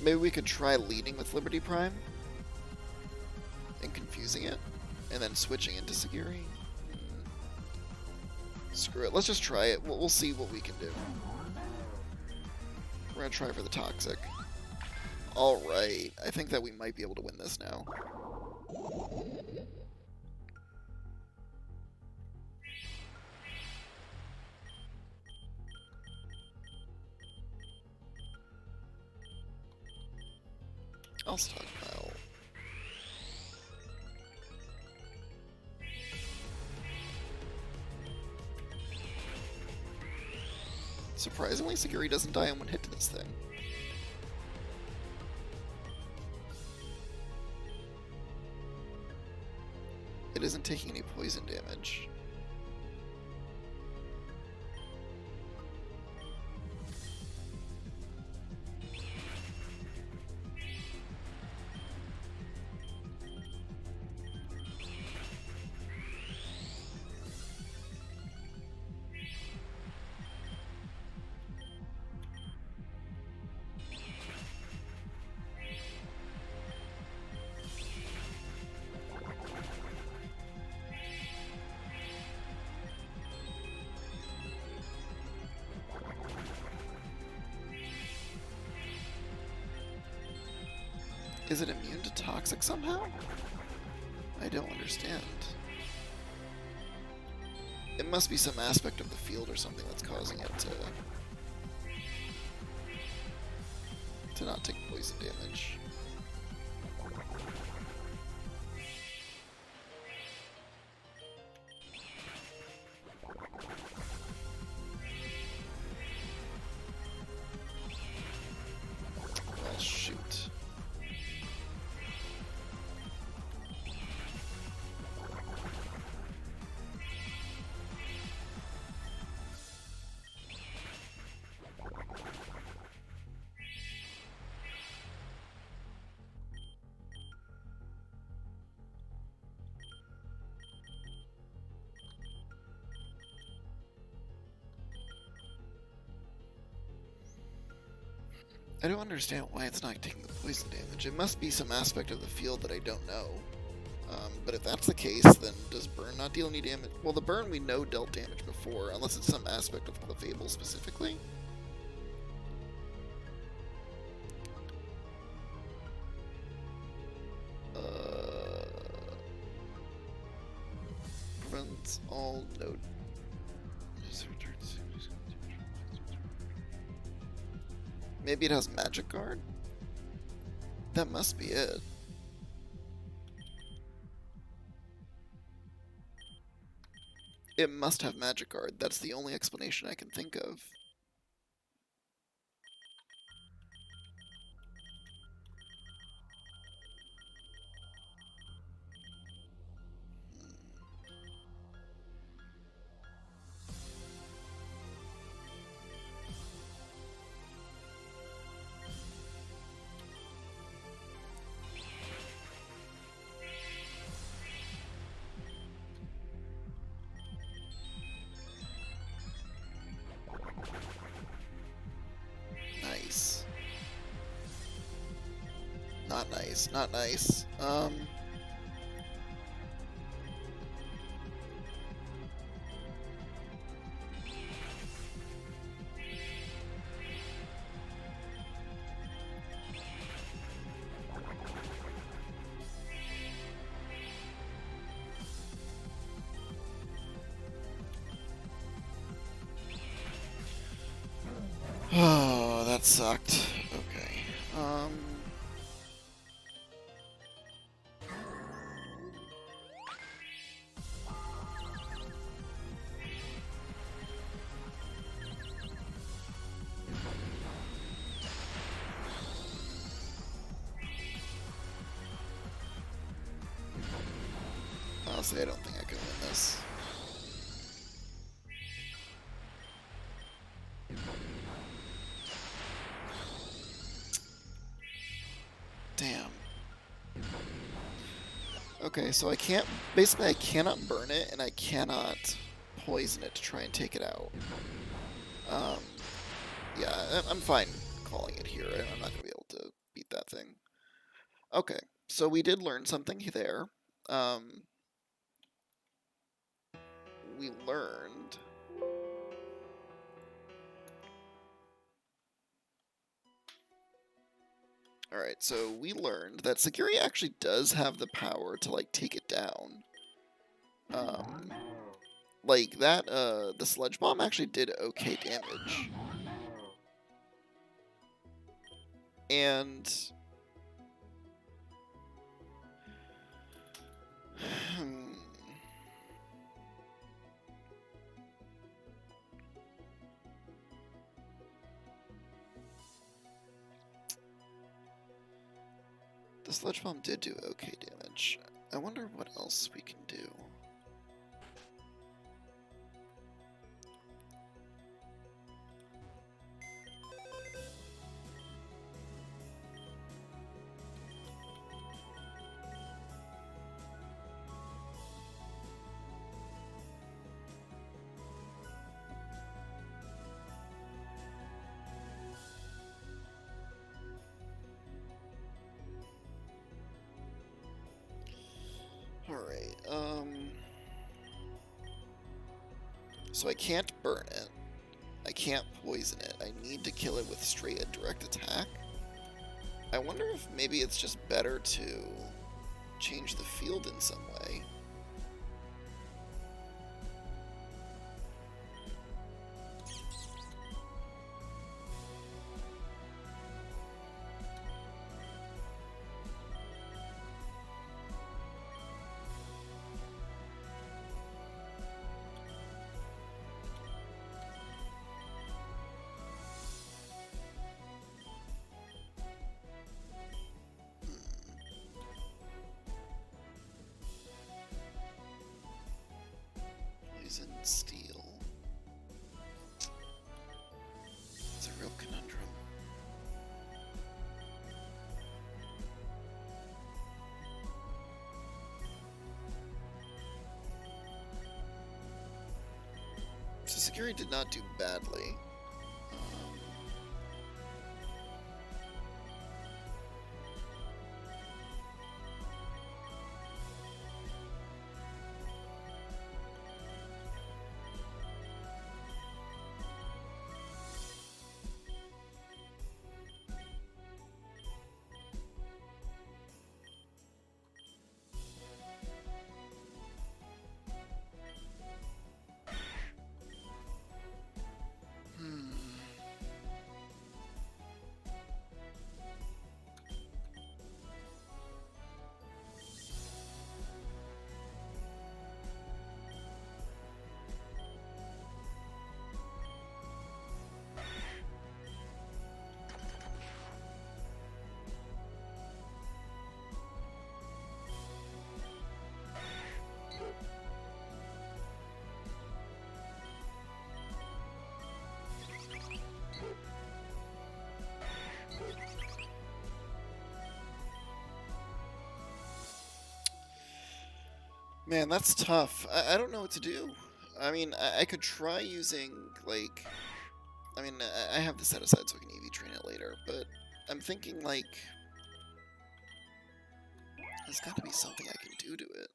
Maybe we could try leading with Liberty Prime and confusing it, and then switching into Sagiri. Screw it. Let's just try it. We'll see what we can do. We're going to try for the Toxic. Alright. I think that we might be able to win this now. I'll stockpile. Surprisingly, Sagiri doesn't die in one hit to this thing. It isn't taking any poison damage. Is it immune to Toxic somehow? I don't understand. It must be some aspect of the field or something that's causing it to not take poison damage. Well, shoot. I don't understand why it's not taking the poison damage. It must be some aspect of the field that I don't know. But if that's the case, then does Burn not deal any damage? Well, the Burn we know dealt damage before, unless it's some aspect of the Fable specifically. Prevents all no... Maybe it has Magic Guard? That must be it. It must have Magic Guard. That's the only explanation I can think of. Nice. Not nice, not nice. Oh, that sucked. Okay. Honestly, I don't think I can win this. Damn. Okay, so I can't... Basically, I cannot burn it, and I cannot poison it to try and take it out. Yeah, I'm fine calling it here. I'm not going to be able to beat that thing. Okay, so we did learn something there. We learned... Alright, so we learned that Sagiri actually does have the power to, like, take it down. Like, that, the Sludge Bomb actually did okay damage. And... The Sludge Bomb did do okay damage. I wonder what else we can do. Alright, so I can't burn it. I can't poison it. I need to kill it with straight and direct attack. I wonder if maybe it's just better to change the field in some way. Poison, steel. It's a real conundrum. So Sagiri did not do badly. Man, that's tough. I don't know what to do. I mean, I could try using, like... I mean, I have this set aside so I can EV train it later, but I'm thinking, like... There's gotta be something I can do to it.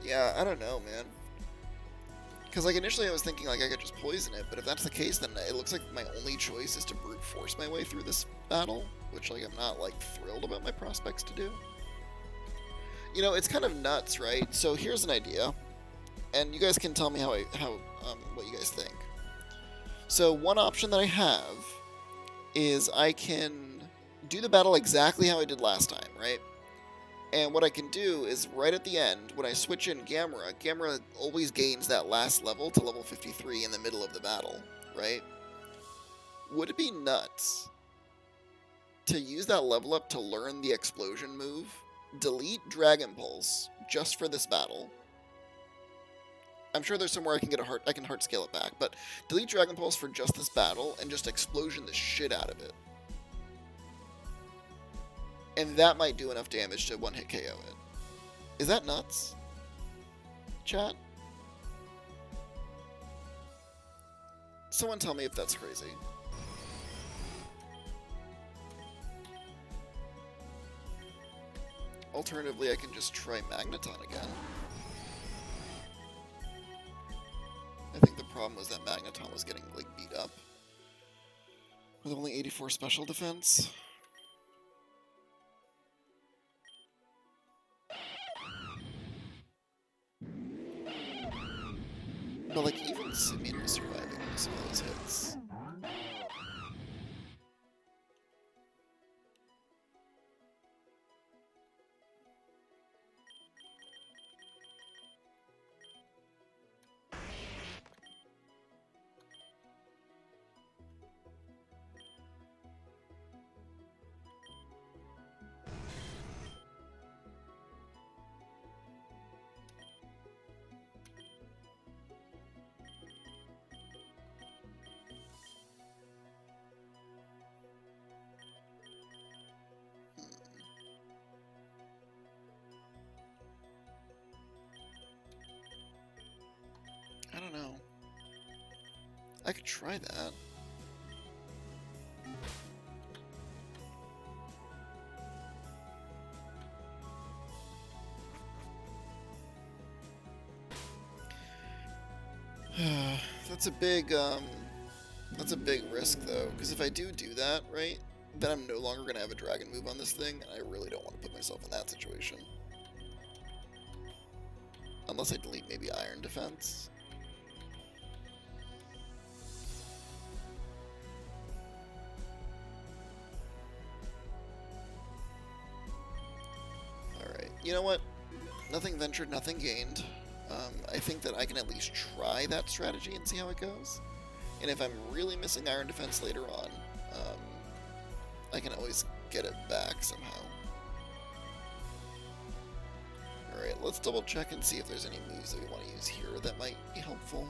Yeah, I don't know, man. Because, like, initially I was thinking, like, I could just poison it, but if that's the case, then it looks like my only choice is to brute force my way through this battle, which, like, I'm not, like, thrilled about my prospects to do. You know, it's kind of nuts, right? So here's an idea, and you guys can tell me what you guys think. So one option that I have is I can do the battle exactly how I did last time, right? And what I can do is right at the end, when I switch in Gamera always gains that last level to level 53 in the middle of the battle, right? Would it be nuts to use that level up to learn the explosion move, delete Dragon Pulse just for this battle? I'm sure there's somewhere I can heart scale it back, but delete Dragon Pulse for just this battle and just explosion the shit out of it. And that might do enough damage to one-hit KO it. Is that nuts? Chat? Someone tell me if that's crazy. Alternatively, I can just try Magneton again. I think the problem was that Magneton was getting, like, beat up. With only 84 special defense. But, like, even Simeon was surviving some of those hits. I don't know. I could try that. That's a big risk though, because if I do that, right, then I'm no longer gonna have a dragon move on this thing, and I really don't want to put myself in that situation. Unless I delete maybe Iron Defense. Alright, you know what? Nothing ventured, nothing gained. I think that I can at least try that strategy and see how it goes. And if I'm really missing Iron Defense later on, I can always get it back somehow. Alright, let's double check and see if there's any moves that we want to use here that might be helpful.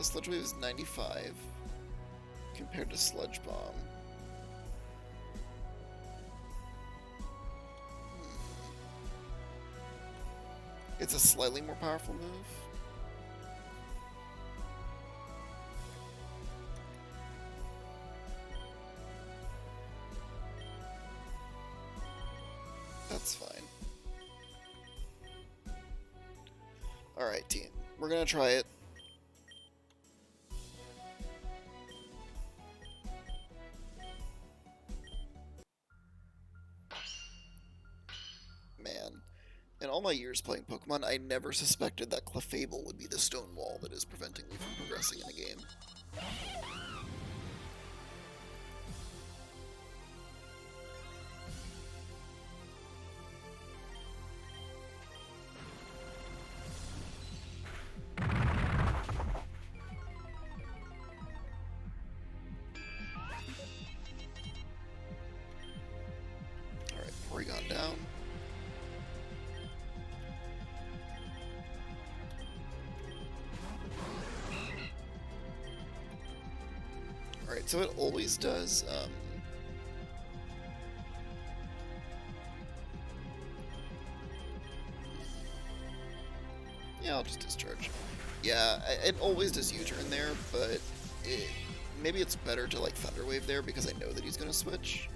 Sludge Wave is 95 compared to Sludge Bomb. It's a slightly more powerful move. That's fine. Alright, team. We're gonna try it. In all my years playing Pokemon, I never suspected that Clefable would be the stone wall that is preventing me from progressing in a game. Alright, Porygon down. Alright, so it always does, yeah, I'll just discharge. Yeah, it always does U-turn there, but maybe it's better to like Thunderwave there because I know that he's gonna switch.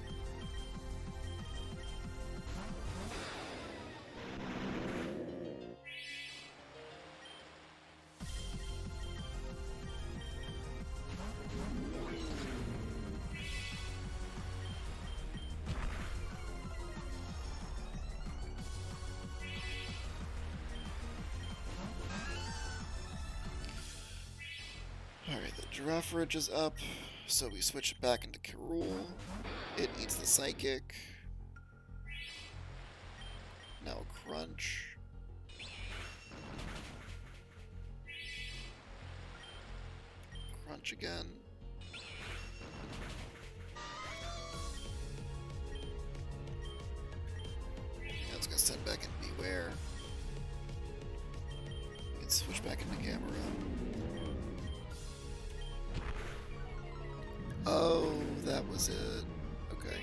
Alright, the Giraffe Ridge is up, so we switch it back into Kirul. It eats the Psychic. Now Crunch. Crunch again. That's gonna send back into Beware. We can switch back into Gamera. Oh, that was it. Okay.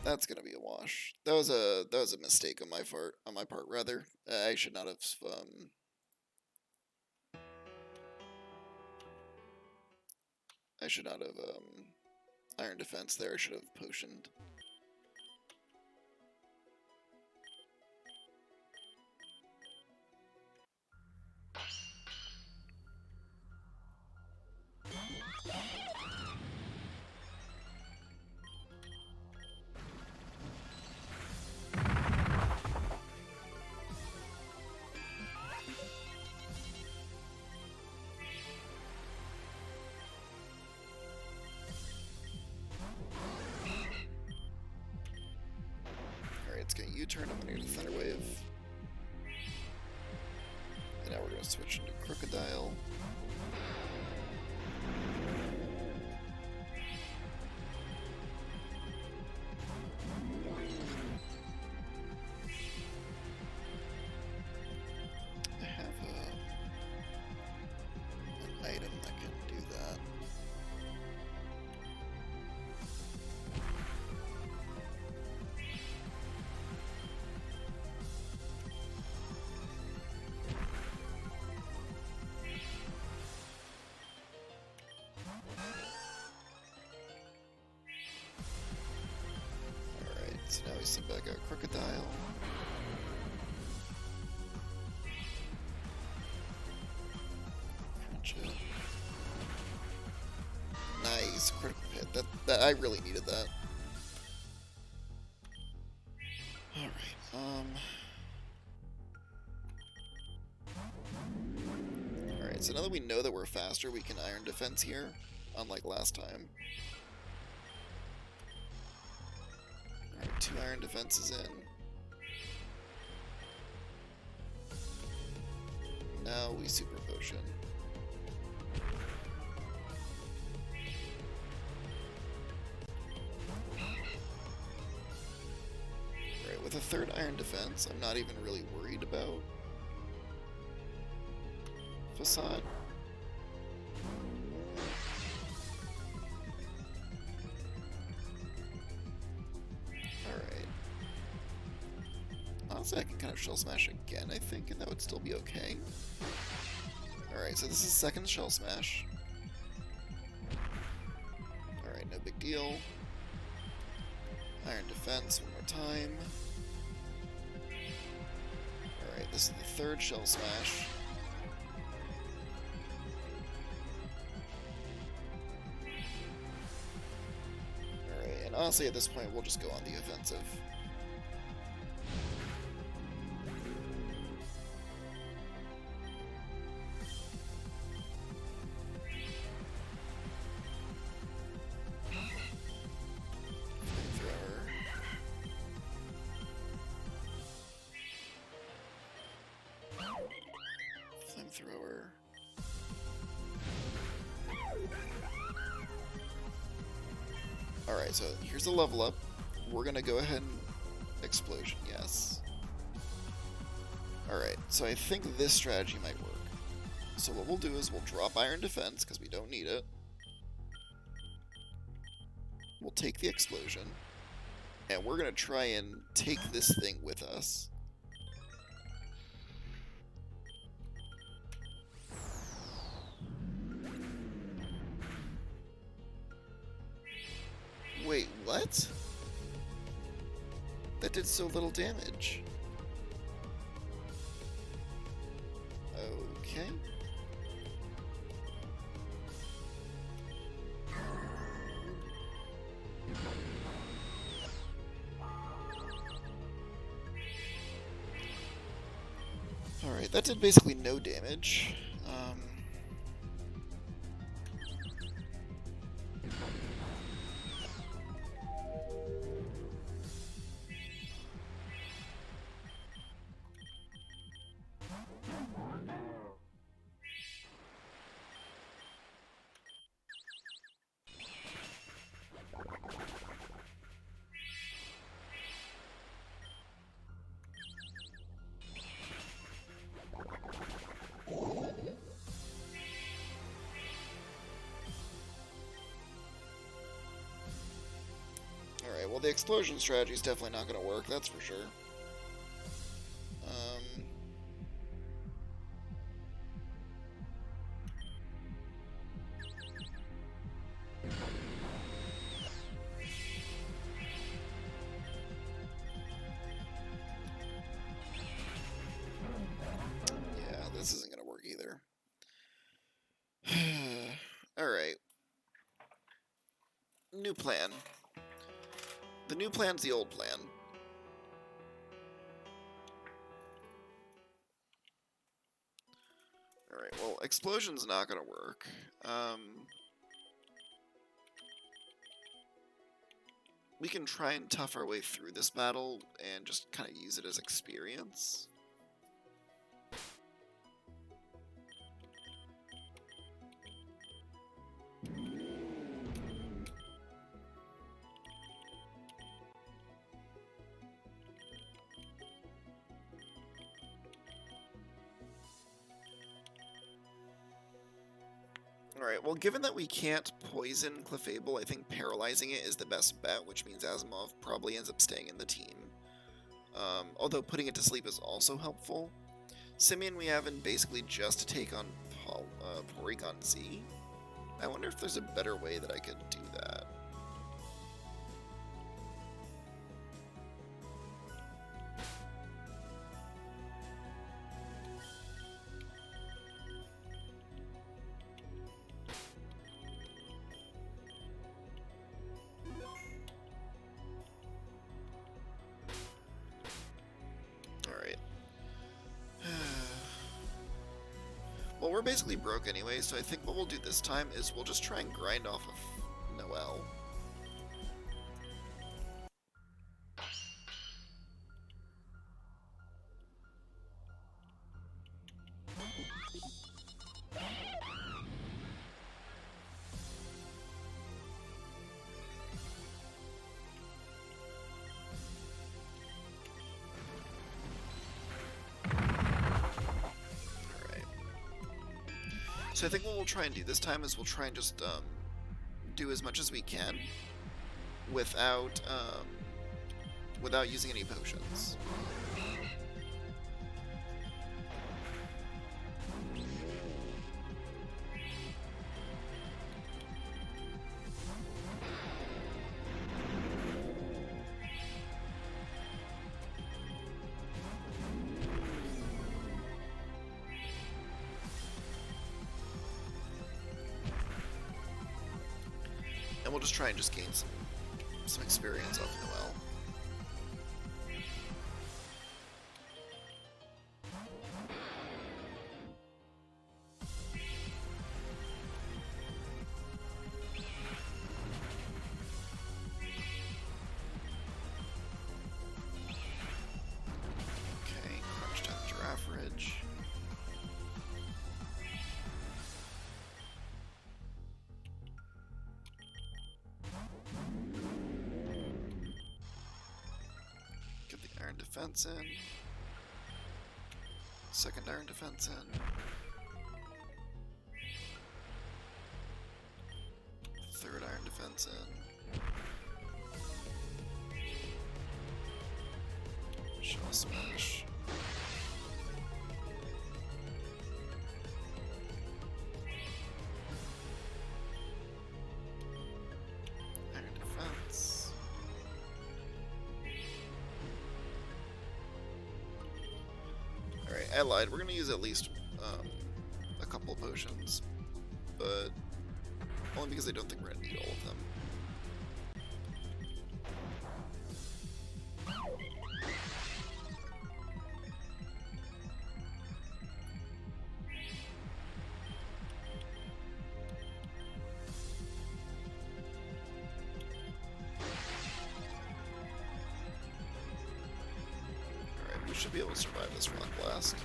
That's gonna be a wash. That was a mistake on my part rather. I should not have Iron Defense there. I should have potioned. It's gonna U-turn, I'm gonna get a Thunder Wave. And now we're gonna switch into Crocodile. I have an item that can do that. So now we send back out Crocodile. Crunch it. Nice, critical hit. That I really needed that. Alright, Alright, so now that we know that we're faster, we can Iron Defense here, unlike last time. Alright, 2 Iron Defenses in. Now we Super Potion. Right, with a 3rd Iron Defense, I'm not even really worried about Facade. Honestly, I can kind of Shell Smash again, I think, and that would still be okay. Alright, so this is 2nd Shell Smash. Alright, no big deal. Iron Defense one more time. Alright, this is the 3rd Shell Smash. Alright, and honestly at this point we'll just go on the offensive. flamethrower. Alright, so here's the level up. We're gonna go ahead and explosion, yes. Alright, so I think this strategy might work. So what we'll do is we'll drop Iron Defense, because we don't need it. We'll take the explosion. And we're going to try and take this thing with us. Wait, what? That did so little damage. Okay. Alright, that did basically no damage. Alright, well the explosion strategy is definitely not going to work, that's for sure. Yeah, this isn't going to work either. Alright. New plan. The new plan's the old plan. Alright, well, explosion's not gonna work. We can try and tough our way through this battle and just kind of use it as experience. Alright, well given that we can't poison Clefable, I think paralyzing it is the best bet, which means Asimov probably ends up staying in the team. Although putting it to sleep is also helpful. Simeon we have in basically just to take on Porygon Z. I wonder if there's a better way that I could do that. Well, we're basically broke anyway, so I think what we'll do this time is we'll just try and grind off of Noel. So I think what we'll try and do this time is we'll try and just do as much as we can without without using any potions. And we'll just try and just gain some experience off Noel. Okay, crunch down Giraffe Ridge. iron defense in. Second iron defense in. Third iron defense in. Shell smash. Iron defense. Alright, I lied. We're gonna use at least a couple of potions, but only because I don't think we're gonna need all of them. Alright, we should be able to survive this rock blast.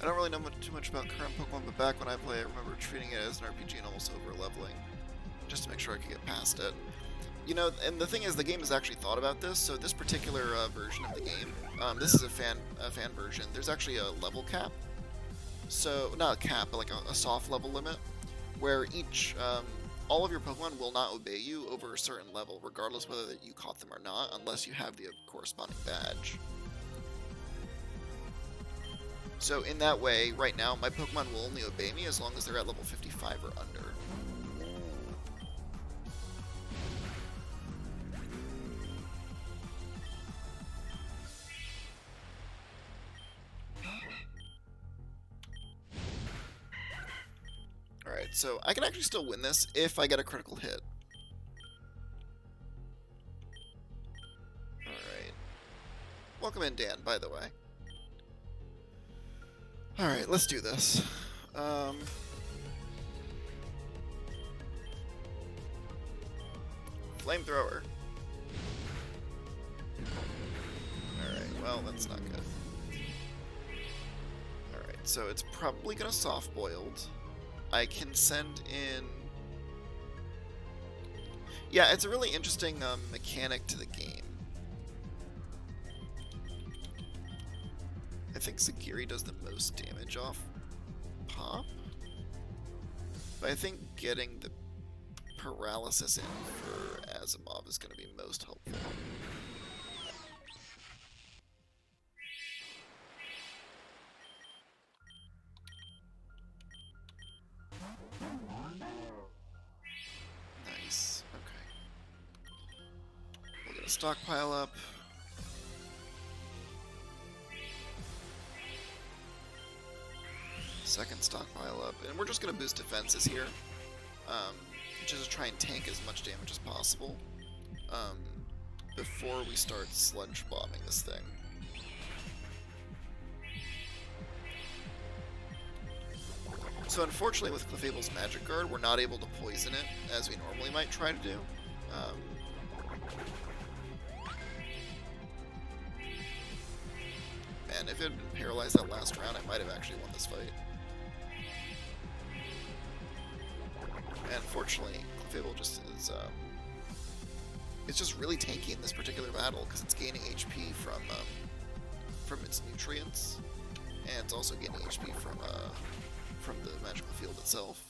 I don't really know too much about current Pokemon, but back when I play, I remember treating it as an RPG and almost over-leveling, just to make sure I could get past it. You know, and the thing is, the game has actually thought about this, so this particular version of the game, this is a fan version, there's actually a level cap. So, not a cap, but like a soft level limit, where all of your Pokemon will not obey you over a certain level, regardless whether you caught them or not, unless you have the corresponding badge. So in that way, right now, my Pokemon will only obey me as long as they're at level 55 or under. Alright, so I can actually still win this if I get a critical hit. Alright. Welcome in, Dan, by the way. Alright, let's do this. Flamethrower. Alright, well, that's not good. Alright, so it's probably gonna soft-boiled. I can send in... Yeah, it's a really interesting mechanic to the game. I think Sagiri does the most damage off pop, but I think getting the paralysis in for Asimov is going to be most helpful. Nice, okay. We'll get a stockpile up. Second stockpile up, and we're just going to boost defenses here, just to try and tank as much damage as possible before we start sludge bombing this thing. So unfortunately with Clefable's Magic Guard, we're not able to poison it as we normally might try to do. Man, if it had been paralyzed that last round, I might have actually won this fight. And unfortunately, Clefable just is, it's just really tanky in this particular battle, because it's gaining HP from its nutrients, and it's also gaining HP from the magical field itself.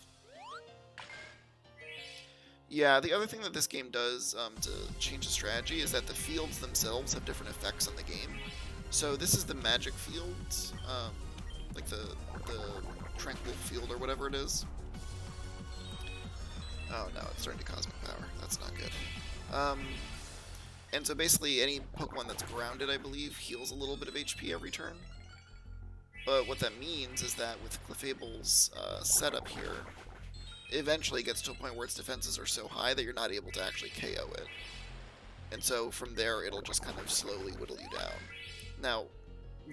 Yeah, the other thing that this game does to change the strategy is that the fields themselves have different effects on the game. So this is the magic fields, like the tranquil field or whatever it is. Oh no, it's starting to cosmic power. That's not good. And so basically any Pokemon that's grounded, I believe, heals a little bit of HP every turn. But what that means is that with Clefable's setup here, it eventually gets to a point where its defenses are so high that you're not able to actually KO it. And so from there, it'll just kind of slowly whittle you down. Now,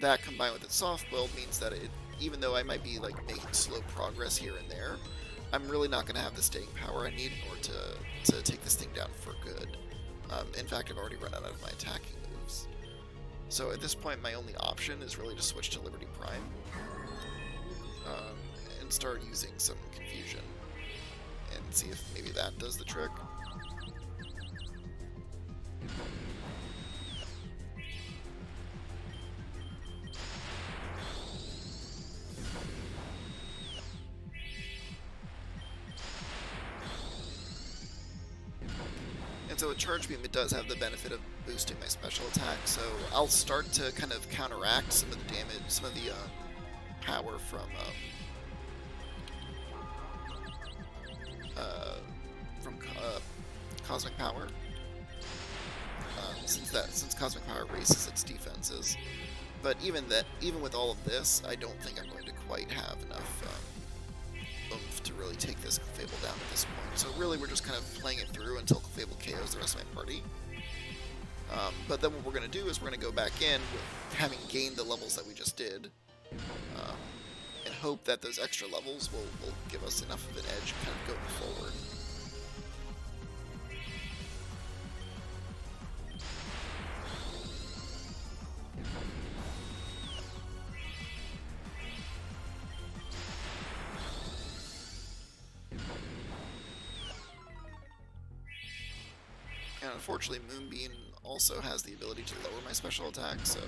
that combined with its soft build means that even though I might be like making slow progress here and there, I'm really not going to have the staying power I need in order to take this thing down for good. In fact, I've already run out of my attacking moves. So at this point, my only option is really to switch to Liberty Prime and start using some confusion and see if maybe that does the trick. so with Charge Beam, it does have the benefit of boosting my special attack, so I'll start to kind of counteract some of the damage, some of the power from Cosmic Power, since Cosmic Power raises its defenses. But even with all of this, I don't think I'm going to quite have enough oomph to really take this Clefable down at this point. So really, we're just kind of playing it through until Clefable KOs the rest of my party. But then what we're going to do is we're going to go back in, with having gained the levels that we just did, and hope that those extra levels will give us enough of an edge kind of going forward. And unfortunately, Moonbeam also has the ability to lower my special attack, so...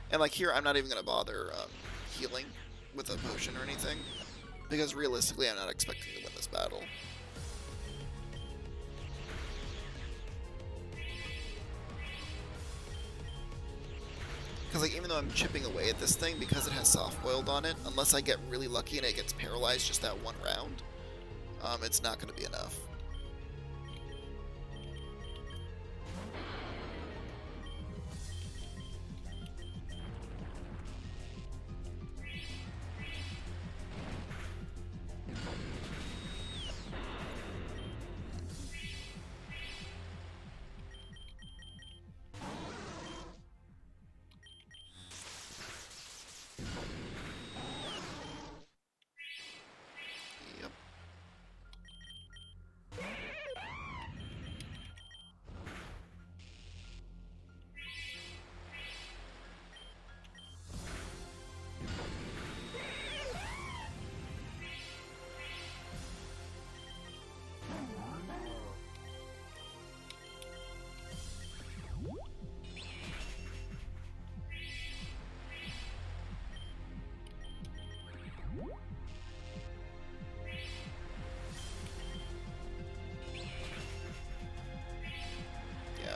And like here, I'm not even going to bother healing with a potion or anything, because realistically, I'm not expecting to win this battle. Because like, even though I'm chipping away at this thing, because it has soft-boiled on it, unless I get really lucky and it gets paralyzed just that one round, it's not going to be enough.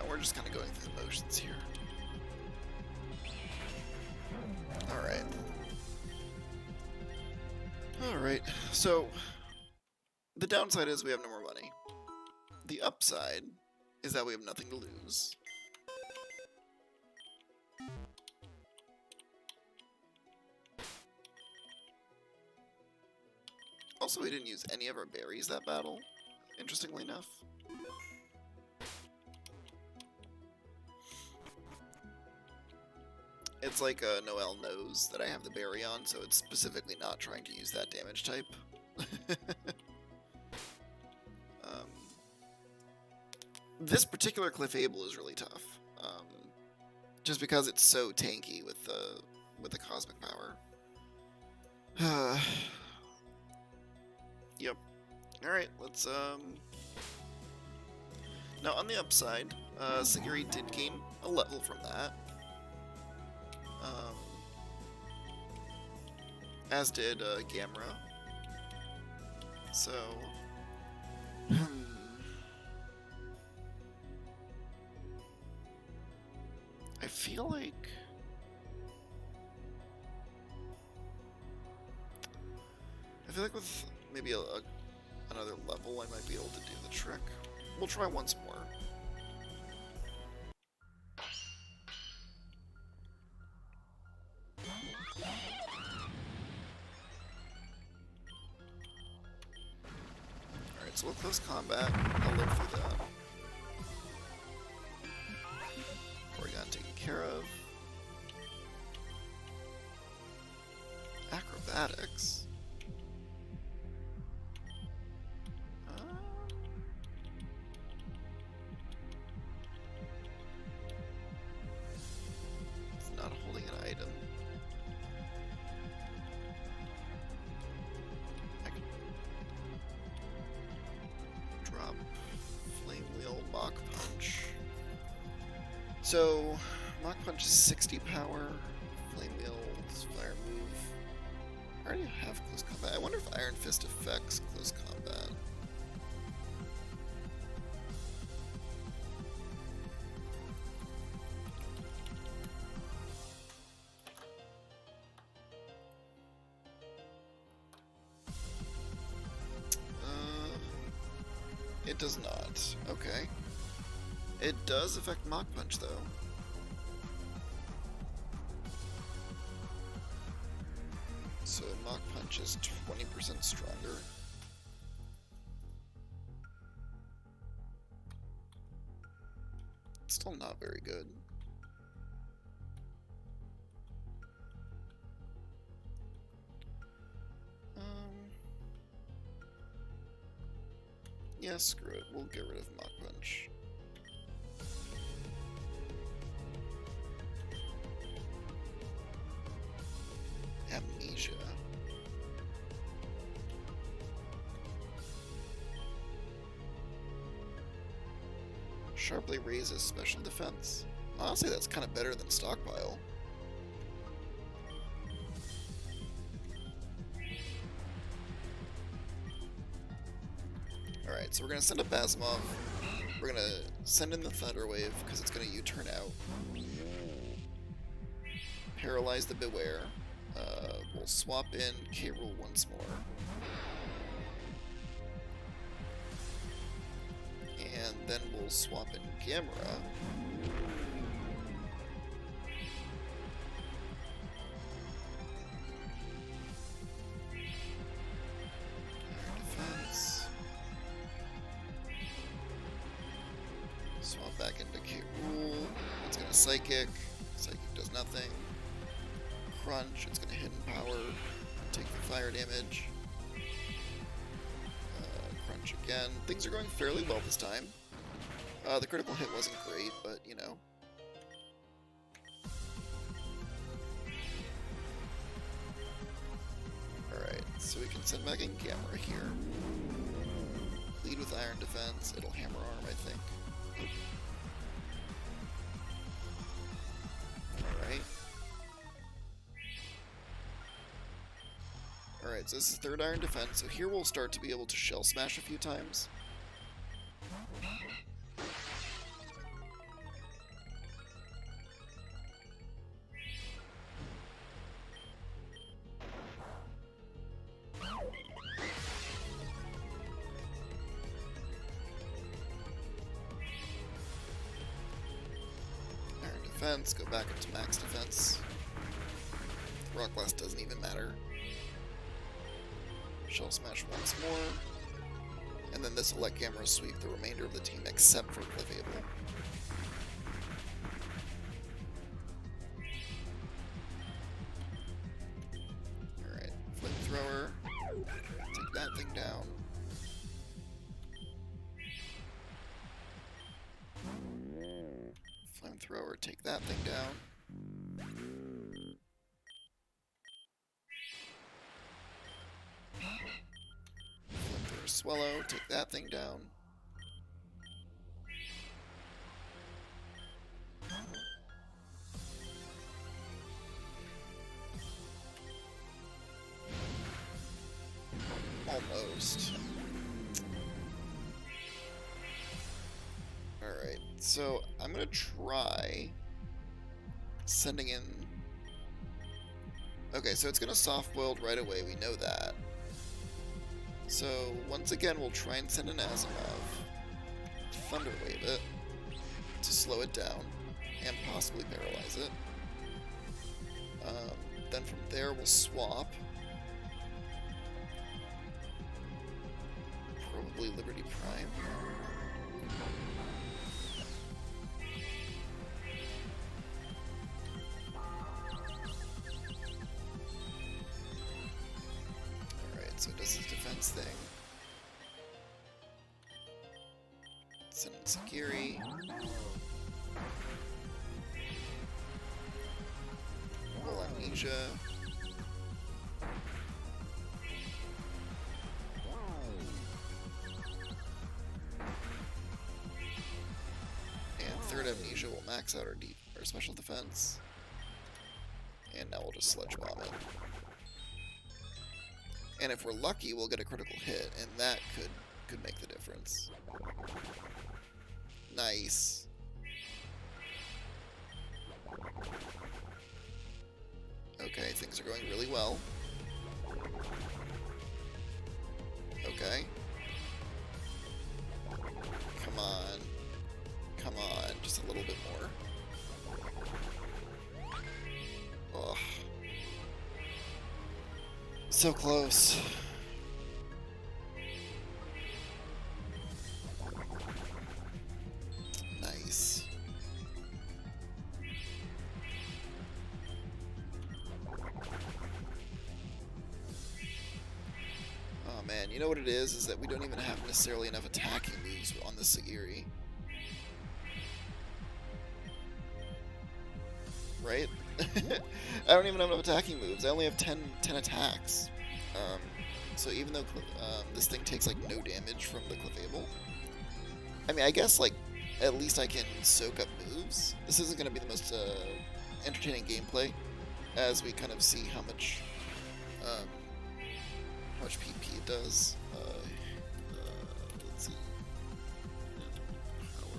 We're just kind of going through the motions here. Alright. Alright, so the downside is we have no more money. The upside is that we have nothing to lose. Also, we didn't use any of our berries that battle, interestingly enough. It's like Noel knows that I have the berry on, so it's specifically not trying to use that damage type. This particular Clefable is really tough, just because it's so tanky with the Cosmic Power. Yep. All right, let's Now on the upside, Sagiri did gain a level from that. As did Gamera. So, I feel like with maybe another level, I might be able to do the trick. We'll try once more. So with close combat, I'll live through that. Porygon taken care of. Acrobatics. It's not holding an item. Mach Punch. So, Mach Punch is 60 power, Flame Wheel is Fire Move. I already have Close Combat. I wonder if Iron Fist affects Close Combat. It does not. Okay. It does affect Mach Punch, though. So Mach Punch is 20% stronger. It's still not very good. Yeah, screw it. We'll get rid of Mach Punch. Amnesia. Sharply raises special defense. Honestly, that's kind of better than Stockpile. Alright, so we're going to send a Basmov. We're going to send in the Thunder Wave, because it's going to U-turn out. Paralyze the Beware. We'll swap in K-Rool once more. And then we'll swap in Gamera. Defense. Swap back into K-Rool. It's going to Psychic. Psychic does nothing. Crunch. It's going to Hidden Power. Take the fire damage. Crunch again. Things are going fairly well this time. The critical hit wasn't great, but you know. Alright, so we can send back in Gamera here. Lead with Iron Defense. It'll Hammer Arm, I think. Alright. Alright, so this is third Iron Defense, so here we'll start to be able to Shell Smash a few times. Iron Defense, go back up to max defense. Rock Blast doesn't even matter. Shell Smash once more, and then this will let Gamera sweep the remainder of the team except for Cliffable. Alright, Flamethrower, take that thing down. Flamethrower, take that thing down. Swallow, take that thing down. Almost. Alright, so I'm gonna try sending in... Okay, so it's gonna soft-boiled right away, we know that. So, once again, we'll try and send an Asimov, Thunder Wave it, to slow it down, and possibly paralyze it. Then from there, we'll swap. Probably Liberty Prime. So it does his defense thing. Send in Sakiri. Roll Amnesia. And third Amnesia will max out our special defense. And now we'll just Sludge Bomb it. And if we're lucky, we'll get a critical hit, and that could make the difference. Nice. Okay, things are going really well. Okay. on. Come on, just a little bit more. Ugh. So close. Nice. Oh man, you know what it is that we don't even have necessarily enough attacking moves on the Sagiri. Right? I don't even have enough attacking moves. I only have 10 attacks. So even though this thing takes like no damage from the Clefable, I mean, I guess like at least I can soak up moves. This isn't going to be the most entertaining gameplay, as we kind of see how much PP it does. Let's see. Power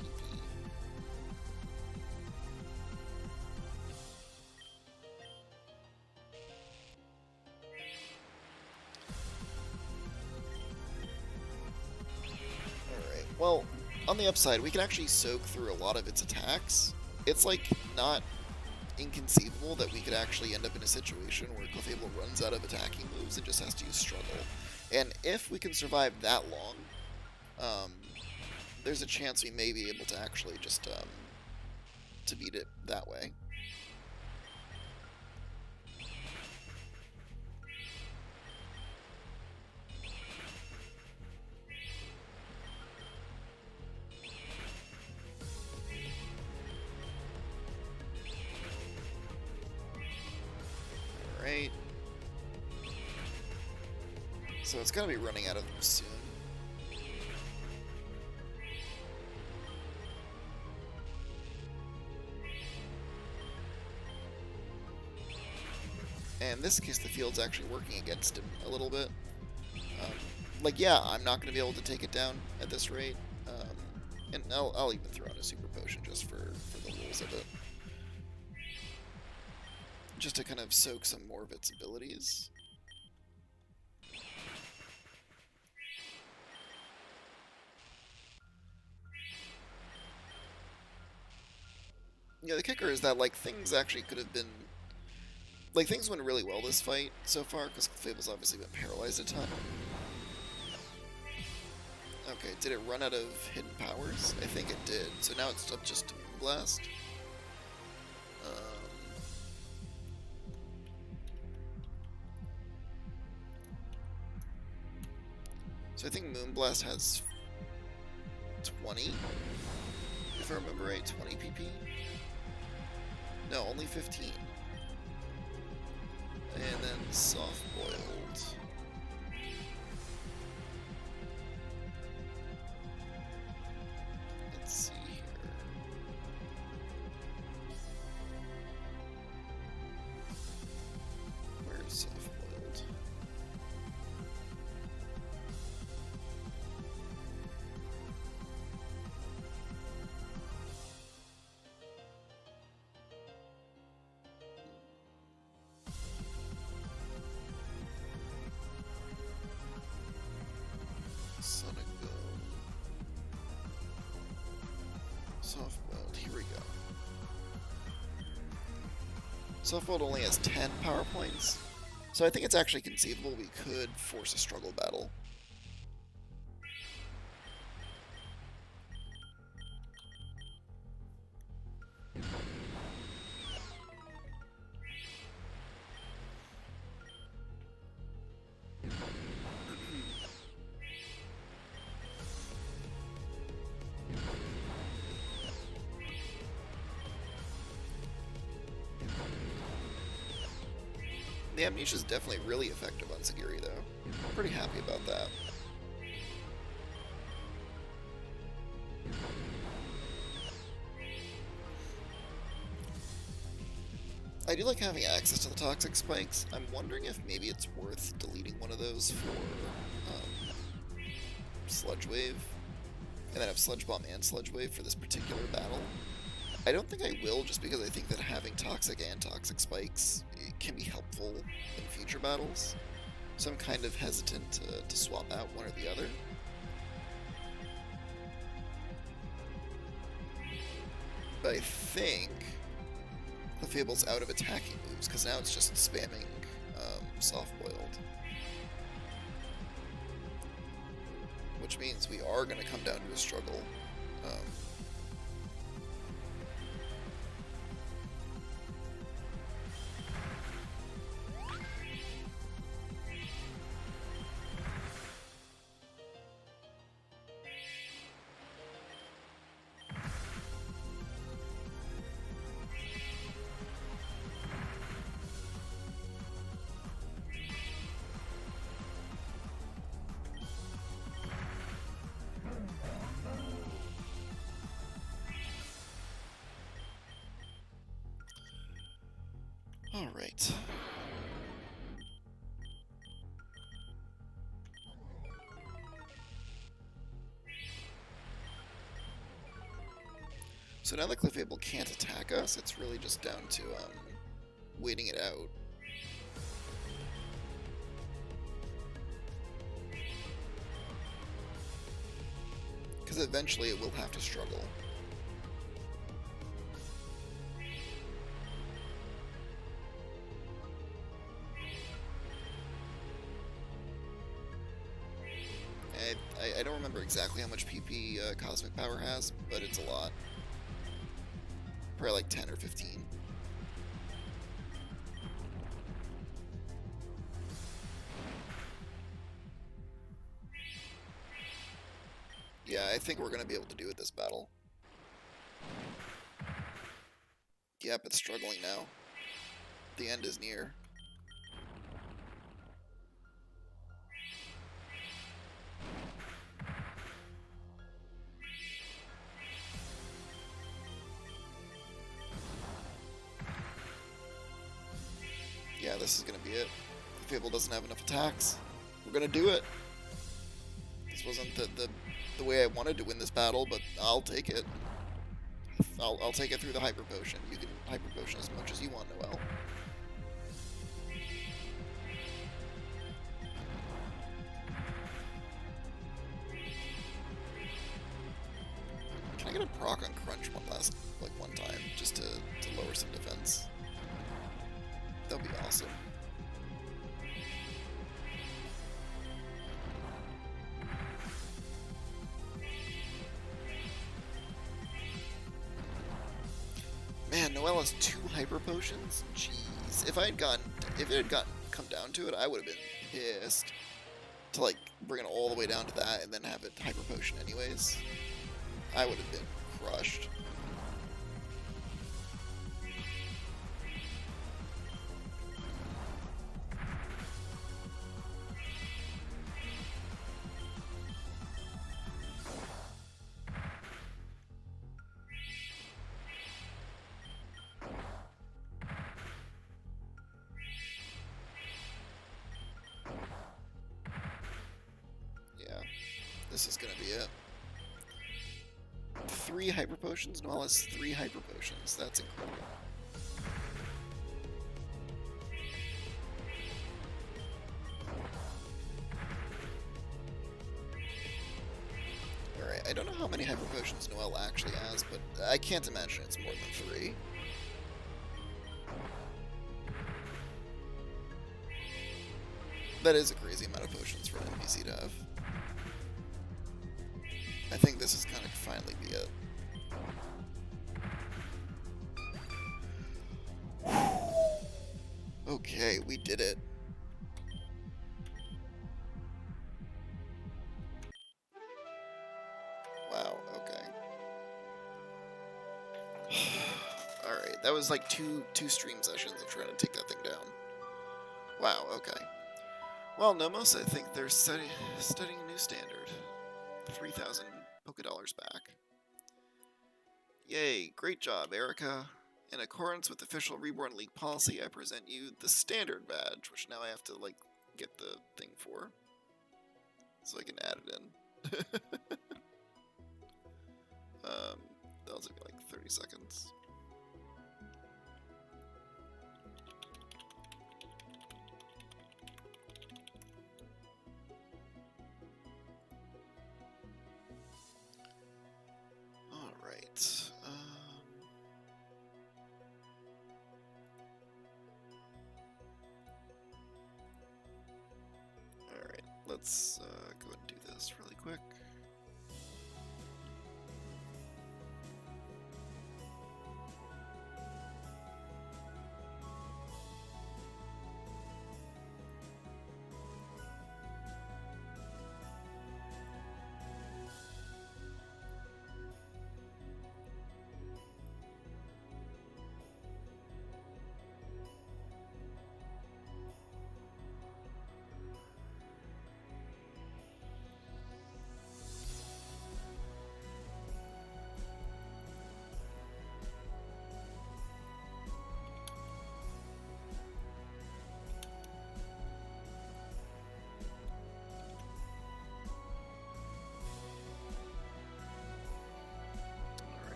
PP. Alright, well, on the upside, we can actually soak through a lot of its attacks. It's like not inconceivable that we could actually end up in a situation where Clefable runs out of attacking moves and just has to use Struggle. And if we can survive that long, there's a chance we may be able to actually just to beat it that way. Alright. So it's gonna be running out of them soon. And in this case, the field's actually working against him a little bit. Like, yeah, I'm not going to be able to take it down at this rate. And I'll even throw in a super potion just for the rules of it. Just to kind of soak some more of its abilities. Yeah, the kicker is that, like, things actually could have been... Like, things went really well this fight so far, because Clefable's obviously been paralyzed a ton. Okay, did it run out of hidden powers? I think it did. So now it's up just to Moonblast. So I think Moonblast has 20, if I remember right, 20 PP? No, only 15. And then Soft Boiled. Let's see here. Where's Soft Boiled? Sonic Boom. Soft Boiled, here we go. Soft Boiled only has 10 power points, so I think it's actually conceivable we could force a struggle battle. The Amnesia is definitely really effective on Sagiri, though. I'm pretty happy about that. I do like having access to the Toxic Spikes. I'm wondering if maybe it's worth deleting one of those for Sludge Wave, and then have Sludge Bomb and Sludge Wave for this particular battle. I don't think I will, just because I think that having Toxic and Toxic Spikes can be helpful in future battles. So I'm kind of hesitant to swap out one or the other. I think Clefable's out of attacking moves, because now it's just spamming soft-boiled. Which means we are going to come down to a struggle. Alright. So now that Clefable can't attack us, it's really just down to waiting it out. Because eventually it will have to struggle. I don't remember exactly how much PP Cosmic Power has, but it's a lot. Probably like 10 or 15. Yeah, I think we're going to be able to do it this battle. Yep, it's struggling now. The end is near. Yeah, this is going to be it. If Fable doesn't have enough attacks, we're going to do it. This wasn't the way I wanted to win this battle, but I'll take it. I'll take it through the Hyper Potion. You can Hyper Potion as much as you want, Noel. Can I get a proc on Crunch one time, just to lower some defense? That'd be awesome. Man, Noel has 2 Hyper Potions? Jeez. If it had come down to it, I would have been pissed. To like bring it all the way down to that and then have it Hyper Potion anyways. I would have been crushed. This is gonna be it. 3 Hyper Potions? Noel has 3 Hyper Potions. That's incredible. Alright, I don't know how many Hyper Potions Noel actually has, but I can't imagine it's more than 3. That is a crazy amount of potions for an NPC to have. I think this is gonna finally be it. Okay, we did it. Wow, okay. Alright, that was like two stream sessions of trying to take that thing down. Wow, okay. Well, Nomos, I think they're studying a new standard. 3,000 Pokédollars back. Yay, great job, Erica. In accordance with official Reborn League policy, I present you the standard badge, which now I have to, like, get the thing for. So I can add it in. That'll take like 30 seconds. Alright. let's go ahead and do this really quick.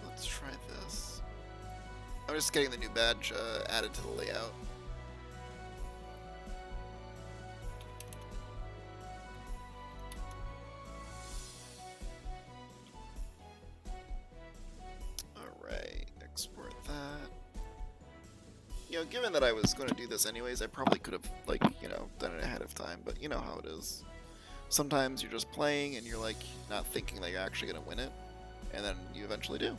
Let's try this. I'm just getting the new badge added to the layout. Alright, export that. You know, given that I was going to do this anyways, I probably could have, like, you know, done it ahead of time, but you know how it is. Sometimes you're just playing and you're, like, not thinking that you're actually going to win it, and then you eventually do.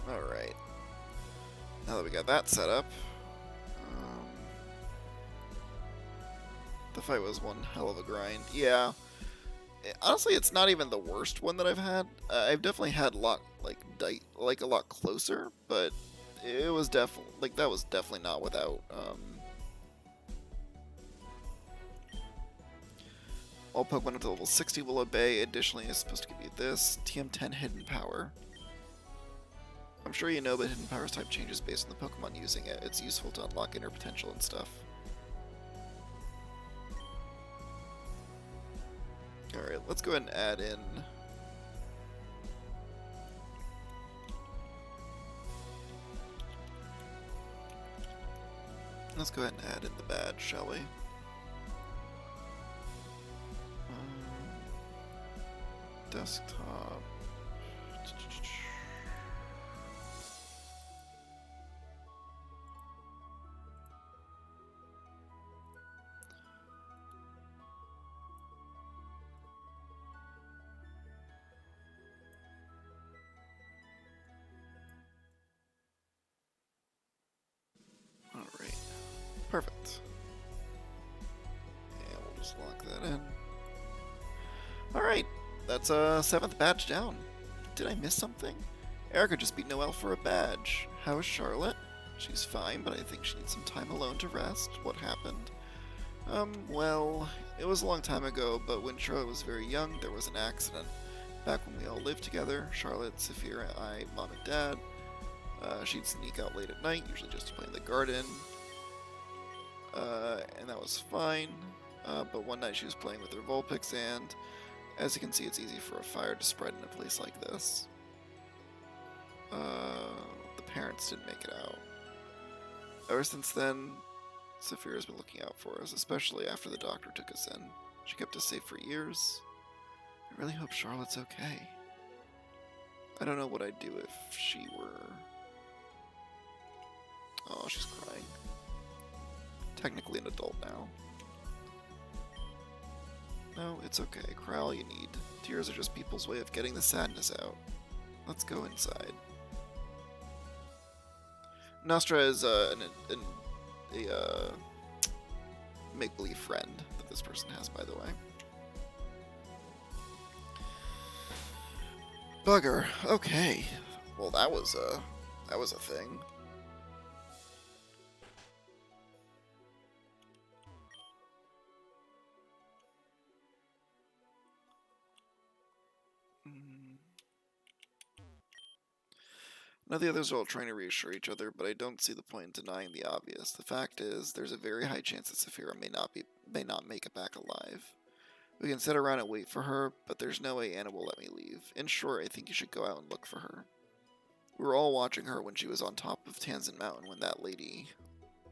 Alright. Now that we got that set up, the fight was one hell of a grind. Yeah. Honestly, it's not even the worst one that I've had. I've definitely had a lot, like a lot closer, but it was definitely, like, that was definitely not without, all Pokemon up to level 60 will obey. Additionally, it's supposed to give you this TM10 Hidden Power. I'm sure you know, but Hidden Power's type changes based on the Pokemon using it. It's useful to unlock inner potential and stuff. Alright, let's go ahead and add in... Let's go ahead and add in the badge, shall we? Desktop... Alright, perfect. And we'll just lock that in. Alright, that's a 7th badge down. Did I miss something? Erica just beat Noel for a badge. How is Charlotte? She's fine, but I think she needs some time alone to rest. What happened? Well, it was a long time ago, but when Charlotte was very young, there was an accident. Back when we all lived together, Charlotte, Saphira, I, Mom, and Dad. She'd sneak out late at night, usually just to play in the garden. And that was fine. But one night she was playing with her Vulpix, and as you can see, it's easy for a fire to spread in a place like this. The parents didn't make it out. Ever since then, Saphira's been looking out for us, especially after the doctor took us in. She kept us safe for years. I really hope Charlotte's okay. I don't know what I'd do if she were... Oh, she's crying. Technically an adult now. No, it's okay. Cry all you need. Tears are just people's way of getting the sadness out. Let's go inside. Nostra is a make-believe friend that this person has, by the way. Bugger. Okay. Well, that was a thing. Now the others are all trying to reassure each other, but I don't see the point in denying the obvious. The fact is, there's a very high chance that Saphira may not make it back alive. We can sit around and wait for her, but there's no way Anna will let me leave. In short, I think you should go out and look for her. We were all watching her when she was on top of Tanzan Mountain when that lady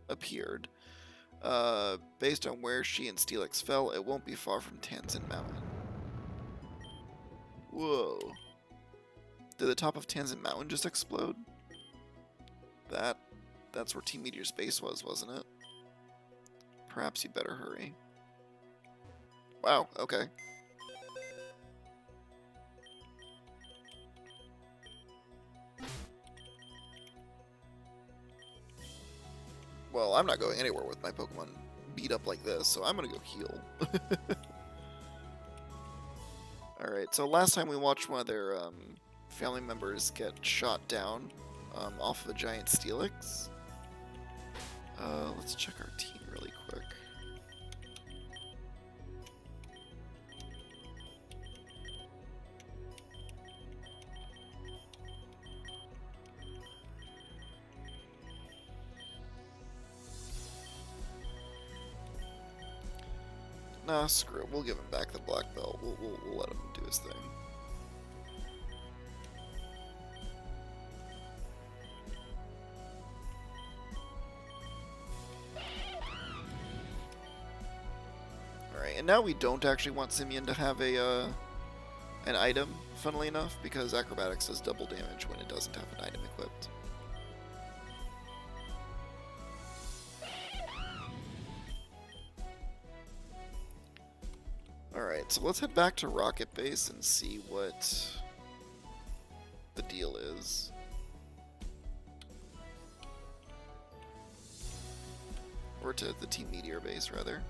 appeared. Based on where she and Steelix fell, it won't be far from Tanzin Mountain. Whoa. Did the top of Tanzin Mountain just explode? That's where Team Meteor's base was, wasn't it? Perhaps you better hurry. Wow, okay. Well, I'm not going anywhere with my Pokemon beat up like this, so I'm gonna go heal. Alright, so last time we watched one of their family members get shot down off of a giant Steelix. Let's check our team really quick. Nah, screw it. We'll give him back the black belt. We'll let him do his thing. Alright, and now we don't actually want Simeon to have an item, funnily enough, because Acrobatics does double damage when it doesn't have an item equipped. Alright, so let's head back to Rocket Base and see what the deal is. Or to the Team Meteor base, rather.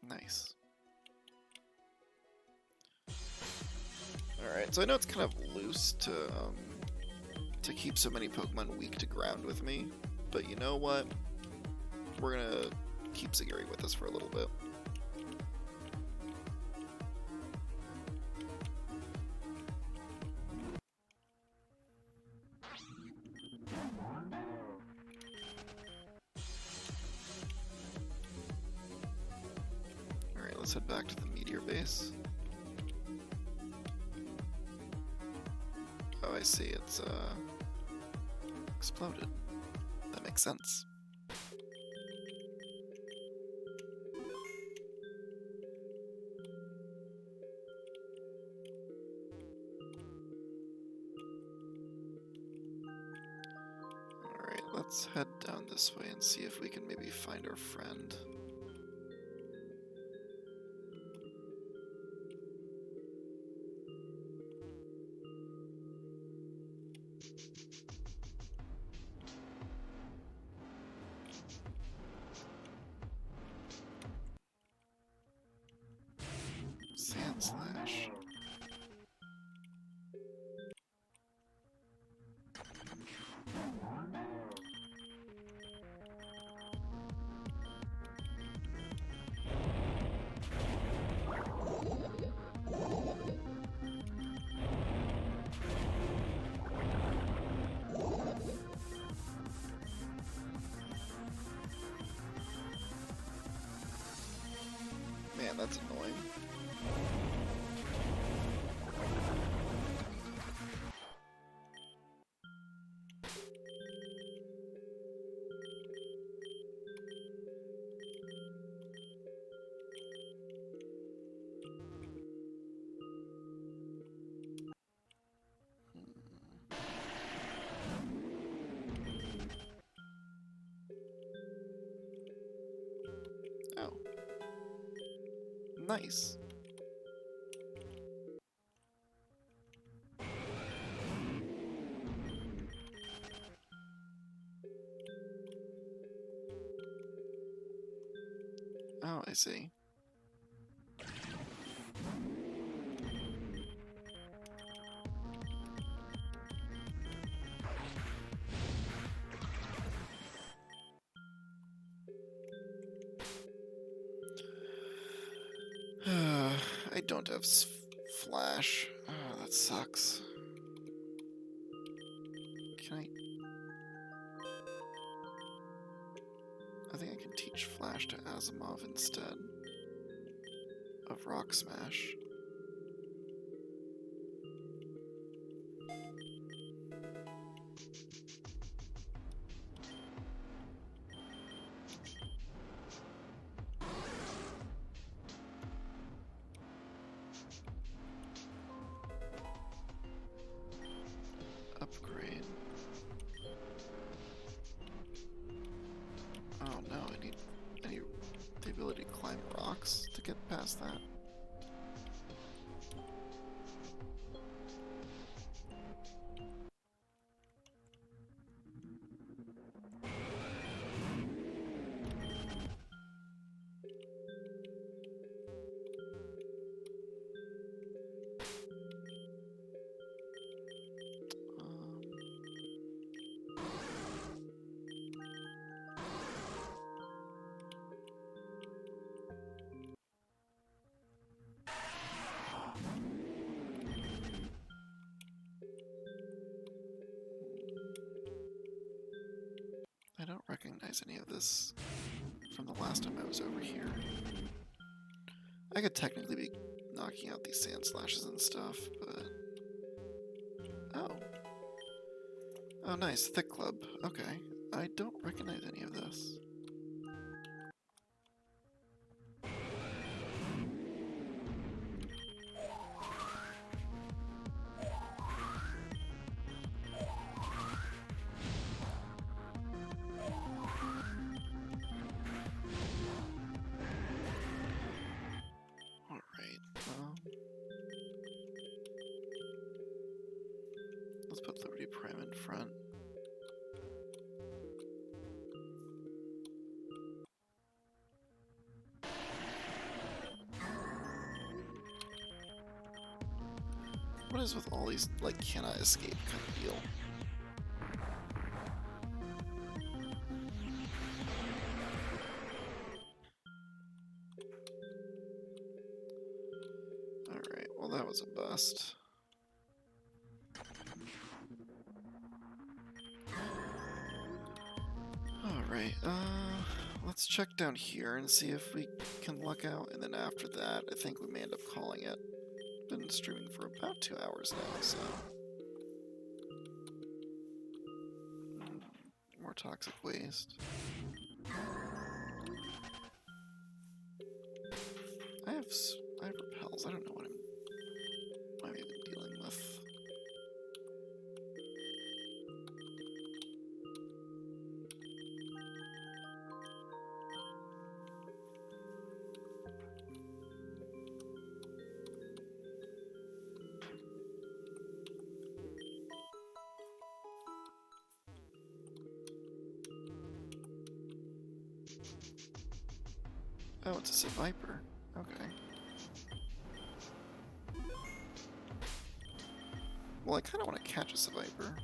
Nice. Alright, so I know it's kind of loose to keep so many Pokemon weak to ground with me, but you know what? We're gonna keep Zagiri with us for a little bit. Alright, let's head back to the Meteor base. Oh, I see, it's exploded. That makes sense. Alright, let's head down this way and see if we can maybe find our friend. Sand Slash. Man, that's annoying. Oh. Nice. Oh, I see. I don't have flash. Oh, that sucks. Can I... I think I can teach flash to Asimov instead of Rock Smash. Upgrade. Oh no, I need the ability to climb rocks to get past that. I don't recognize any of this from the last time I was over here. I could technically be knocking out these sand slashes and stuff, but... Oh. Oh, nice. Thick Club. Okay. I don't recognize any of this. Let's put Liberty Prime in front. What is with all these, like, cannot escape kind of deal? Alright, well that was a bust. Alright, let's check down here and see if we can luck out, and then after that, I think we may end up calling it. Been streaming for about 2 hours now, so... More toxic waste. I have repels, I don't know what I'm even dealing with. Oh, it's a Viper. Okay. Well, I kind of want to catch a Viper.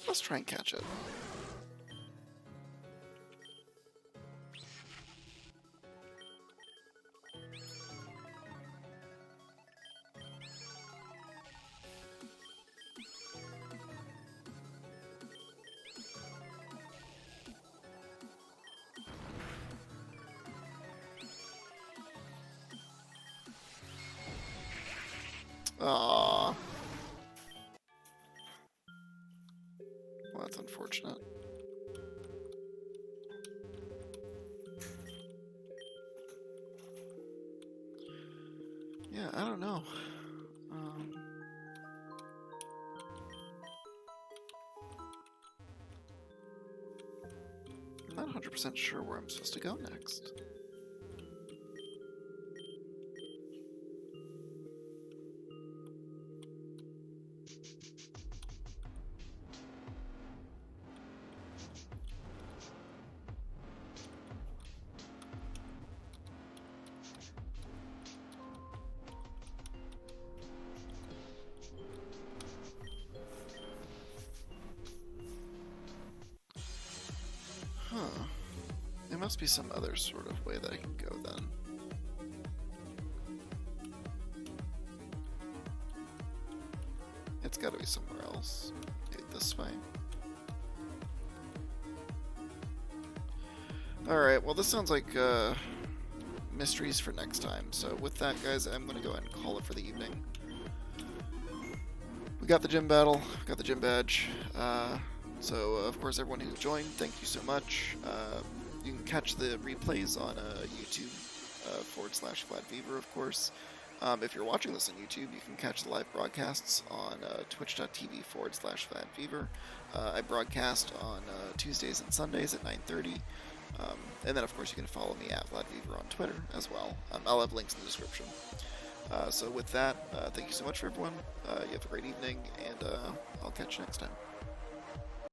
Let's try and catch it. Aww. Well, that's unfortunate. Yeah, I don't know. I'm not 100% sure where I'm supposed to go next. must be some other sort of way that I can go then. It's gotta be somewhere else. Maybe this way. Alright, well this sounds like mysteries for next time. So with that, guys, I'm gonna go ahead and call it for the evening. We got the gym battle, got the gym badge. So of course, everyone who's joined, thank you so much. You can catch the replays on YouTube /FlatFever, of course. If you're watching this on YouTube, you can catch the live broadcasts on twitch.tv /FlatFever. I broadcast on Tuesdays and Sundays at 9:30. And then, of course, you can follow me at VladFever on Twitter as well. I'll have links in the description. So with that, thank you so much for everyone. You have a great evening, and I'll catch you next time.